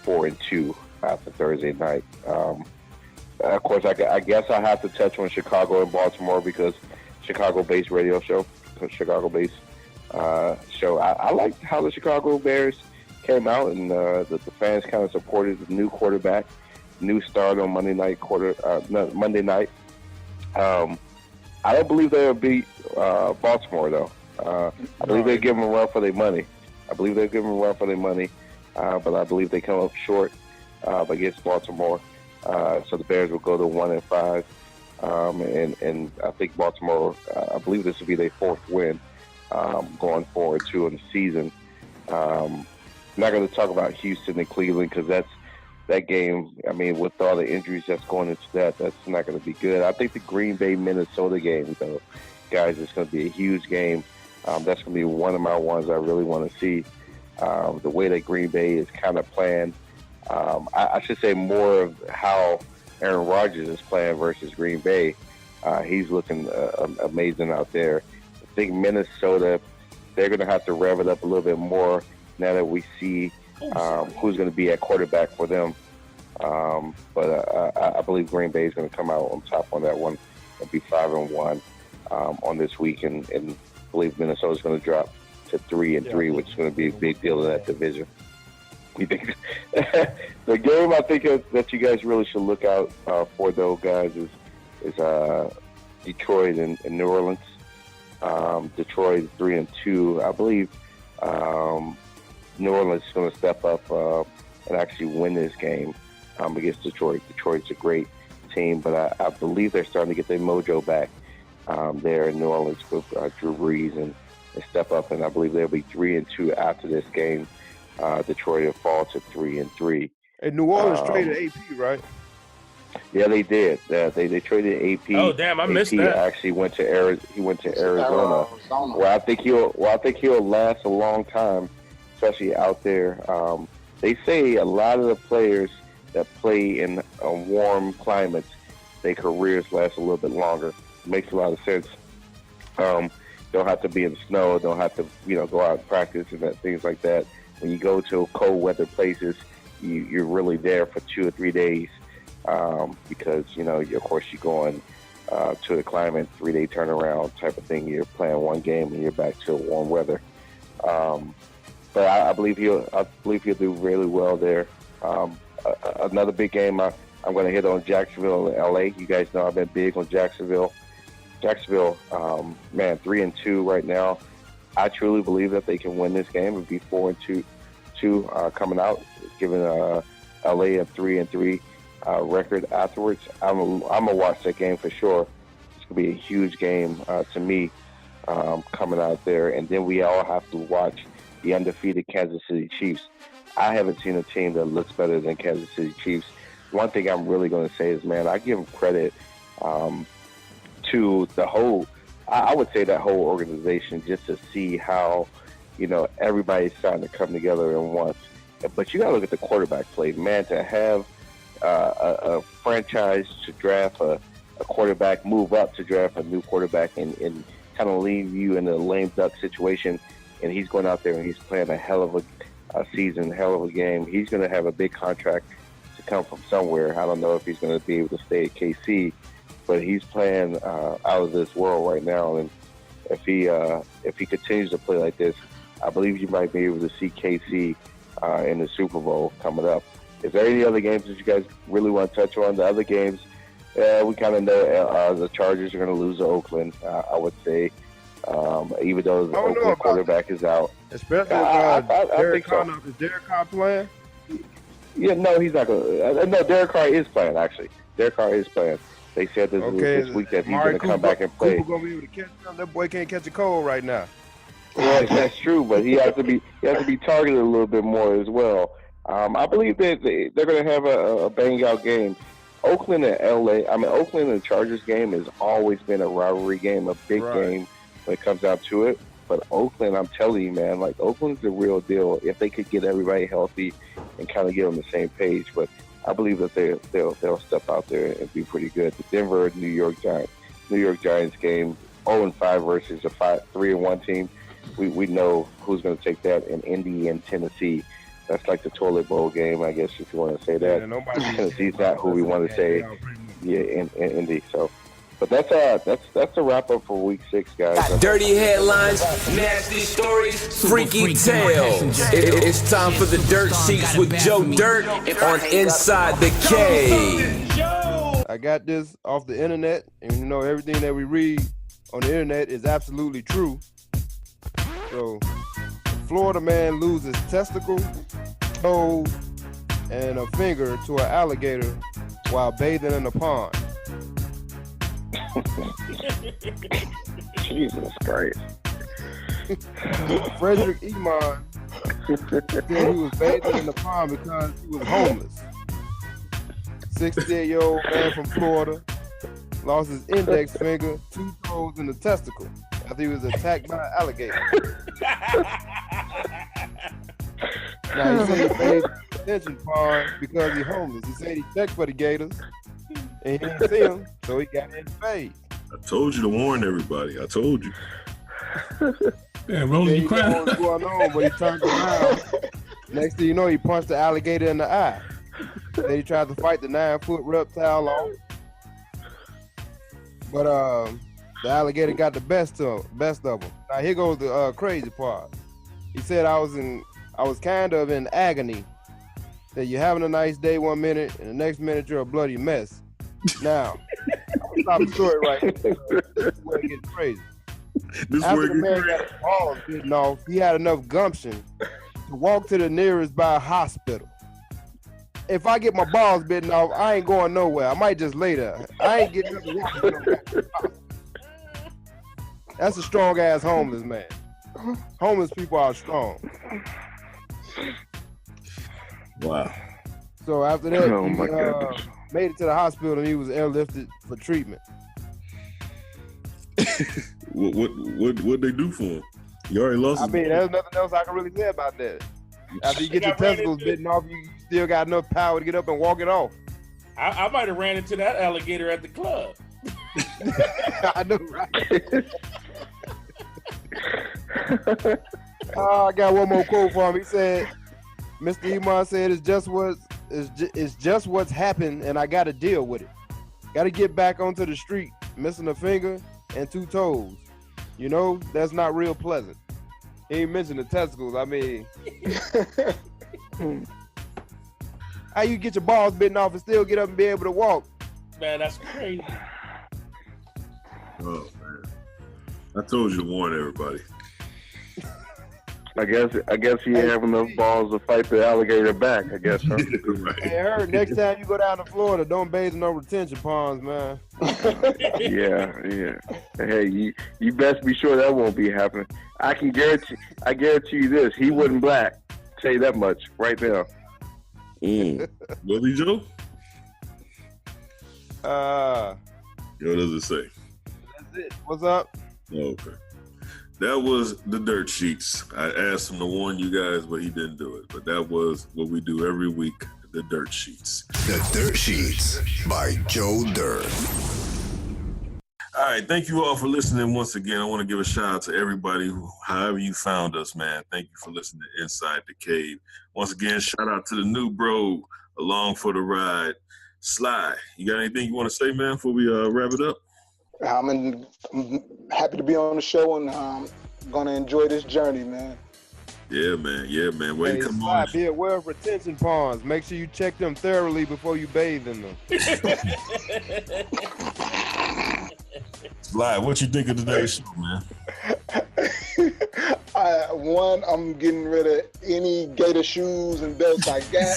4-2 after Thursday night. Of course, I guess I have to touch on Chicago and Baltimore because Chicago-based radio show, Chicago-based show. I liked how the Chicago Bears came out, and the fans kind of supported the new quarterback, new start on Monday night. I don't believe they'll beat Baltimore though. I believe they give them a run for their money. But I believe they come up short against Baltimore. So the Bears will go to 1-5, and I think Baltimore. I believe this will be their fourth win going forward too in the season. I'm not going to talk about Houston and Cleveland because that game. I mean, with all the injuries that's going into that's not going to be good. I think the Green Bay Minnesota game, though, guys, is going to be a huge game. That's going to be one of my ones I really want to see. The way that Green Bay is kind of playing. I should say more of how Aaron Rodgers is playing versus Green Bay. He's looking amazing out there. I think Minnesota, they're going to have to rev it up a little bit more now that we see who's going to be at quarterback for them. But I believe Green Bay is going to come out on top on that one and be 5-1 on this week, and I believe Minnesota's going to drop to 3-3, which is going to be a big deal in that division. You think the game I think that you guys really should look out for, though, guys, is Detroit and New Orleans. Detroit 3-2, I believe. New Orleans is going to step up and actually win this game against Detroit. Detroit's a great team, but I believe they're starting to get their mojo back there in New Orleans with Drew Brees and step up, and I believe they'll be 3-2 after this game. Detroit will fall to 3-3. And New Orleans traded AP, right? Yeah, they did. They traded AP. Oh, damn! I missed AP that. Actually, went to Arizona. Well, I think he'll last a long time, especially out there. They say a lot of the players that play in warm climates, their careers last a little bit longer. Makes a lot of sense. Don't have to be in the snow. Don't have to go out and practice and things like that. When you go to cold weather places, you're really there for 2 or 3 days because, of course, you're going to the climate, 3-day turnaround type of thing. You're playing one game and you're back to warm weather. But I believe he'll do really well there. Another big game I'm going to hit on Jacksonville and LA. You guys know I've been big on Jacksonville. Jacksonville, 3-2 right now. I truly believe that they can win this game and be 4-2 coming out, giving LA a 3-3 record afterwards. I'm gonna watch that game for sure. It's gonna be a huge game to me coming out there, and then we all have to watch the undefeated Kansas City Chiefs. I haven't seen a team that looks better than Kansas City Chiefs. One thing I'm really going to say is, man, I give them credit to the whole. I would say that whole organization, just to see how, everybody's starting to come together at once. But you got to look at the quarterback play, man. To have a franchise to draft a quarterback, move up to draft a new quarterback, and kind of leave you in a lame duck situation, and he's going out there and he's playing a hell of a season, hell of a game. He's going to have a big contract to come from somewhere. I don't know if he's going to be able to stay at KC. But he's playing out of this world right now, and if he continues to play like this, I believe you might be able to see KC in the Super Bowl coming up. Is there any other games that you guys really want to touch on? The other games, we kind of know the Chargers are going to lose to Oakland. I would say, even though the Oakland quarterback is out, especially Derek Carr. Is Derek Carr playing? Yeah, no, he's not going to. No, Derek Carr is playing. Actually, Derek Carr is playing. They said this week that he's going to come back and play. Cooper going to be able to catch him. That boy can't catch a cold right now. Well, that's true, but he has to be targeted a little bit more as well. I believe that they're going to have a bang out game. Oakland and Oakland and Chargers game has always been a rivalry game, a big game when it comes down to it. But Oakland, I'm telling you, man, like Oakland's the real deal. If they could get everybody healthy and kind of get on the same page, but I believe that they'll step out there and be pretty good. The Denver New York Giants game, 0-5 versus a 3-1 team. We know who's going to take that. In Indy and Tennessee, that's like the toilet bowl game, I guess, if you want to say that. Yeah, Tennessee's not who we want to say. Yeah, in Indy. So, but that's a wrap up for Week 6, guys. Dirty headlines, nasty stories, freaky tales. It's time for the Dirt Sheets with Joe Dirt on Inside the Cave. I got this off the internet, and you know everything that we read on the internet is absolutely true. So, Florida man loses testicle, toe, and a finger to an alligator while bathing in a pond. Jesus Christ. Frederick Iman said he was bathing in the pond because he was homeless. 68-year-old man from Florida lost his index finger, 2 toes, and a testicle after he was attacked by an alligator. Now, he said he bathed in a detention pond because he's homeless. He said he checked for the gators, and he didn't see them, so he got in the bathe. I told you to warn everybody. I told you. Yeah, Roland, you crying? What was going on, but he turned around. Next thing you know, he punched the alligator in the eye. Then he tried to fight the 9-foot reptile off. But the alligator got the best of him. Now here goes the crazy part. He said I was kind of in agony. That you're having a nice day one minute, and the next minute you're a bloody mess. Now, I'm gonna stop the story right here. This is where it gets crazy. After the man got his balls bitten off, he had enough gumption to walk to the nearest by hospital. If I get my balls bitten off, I ain't going nowhere. I might just lay there. I ain't getting up and walking. That's a strong ass homeless man. Homeless people are strong. Wow. So after that, he made it to the hospital and he was airlifted for treatment. What they do for him? You already lost. I mean, there's nothing else I can really say about that. After you get your testicles bitten off, you still got enough power to get up and walk it off. I might have ran into that alligator at the club. I know, right? I got one more quote for him. He said, Mr. Iman said, it's just what's happened, and I got to deal with it. Got to get back onto the street, missing a finger and 2 toes. You know, that's not real pleasant. He ain't mentioned the testicles. I mean, how you get your balls bitten off and still get up and be able to walk? Man, that's crazy. Oh man, I told you to warn everybody. I guess he didn't have enough balls to fight the alligator back. I guess. Huh? Right. Hey, I heard next time you go down to Florida, don't bathe in no retention ponds, man. Yeah. Hey, you best be sure that won't be happening. I guarantee you this: he wasn't black. Say that much right now. Willie Joe? What does it say? That's it. What's up? Okay. That was the Dirt Sheets. I asked him to warn you guys, but he didn't do it. But that was what we do every week, the Dirt Sheets. The Dirt Sheets by Joe Dirt. All right, thank you all for listening once again. I want to give a shout out to everybody who, however you found us, man. Thank you for listening to Inside the Cave. Once again, shout out to the new bro along for the ride, Sly. You got anything you want to say, man, before we wrap it up? I'm happy to be on the show, and gonna enjoy this journey, man. Yeah, man. Well, hey, come on. Be aware of retention ponds. Make sure you check them thoroughly before you bathe in them. Sly, what you think of today's show, man? I'm getting rid of any gator shoes and belts I got.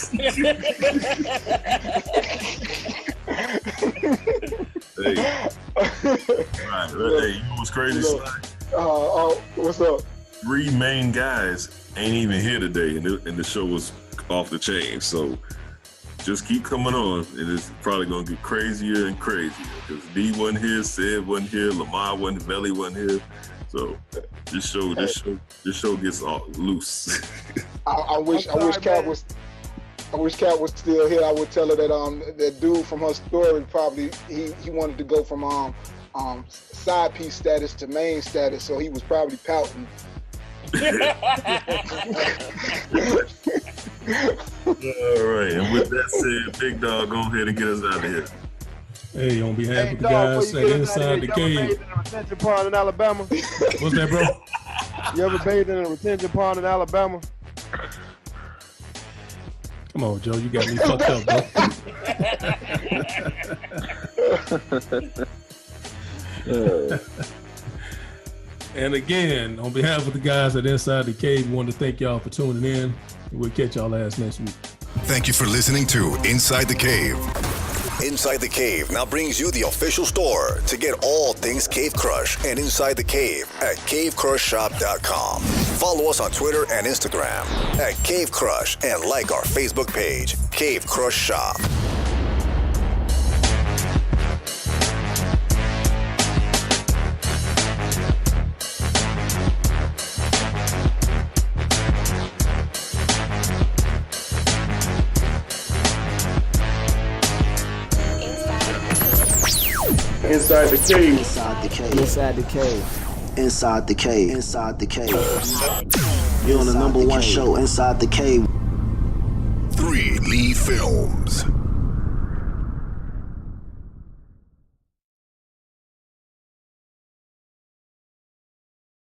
Hey, right. Hey, you know what's crazy, Sly? What's up? 3 main guys ain't even here today, and the show was off the chain. So just keep coming on, and it's probably gonna get crazier and crazier. Because D wasn't here, Sid wasn't here, Lamar wasn't, Belly wasn't here. So This show gets all loose. I wish Kat was still here. I would tell her that that dude from her story probably he wanted to go from side piece status to main status, so he was probably pouting. All right, and with that said, Big Dog, go ahead and get us out of here. Hey, on behalf of the guys at Inside the Cave. You ever bathed in a retention pond in Alabama? What's that, bro? You ever bathed in a retention pond in Alabama? Come on, Joe, you got me fucked up, bro. And again, on behalf of the guys at Inside the Cave, we want to thank y'all for tuning in. We'll catch y'all ass next week. Thank you for listening to Inside the Cave. Inside the Cave now brings you the official store to get all things Cave Crush and Inside the Cave at cavecrushshop.com. Follow us on Twitter and Instagram at Cave Crush and like our Facebook page, Cave Crush Shop. Inside the Cave. Inside the Cave. Inside the Cave. Inside the Cave. Inside the Cave. You're on the #1 show, Inside the Cave. 3 Lee Films.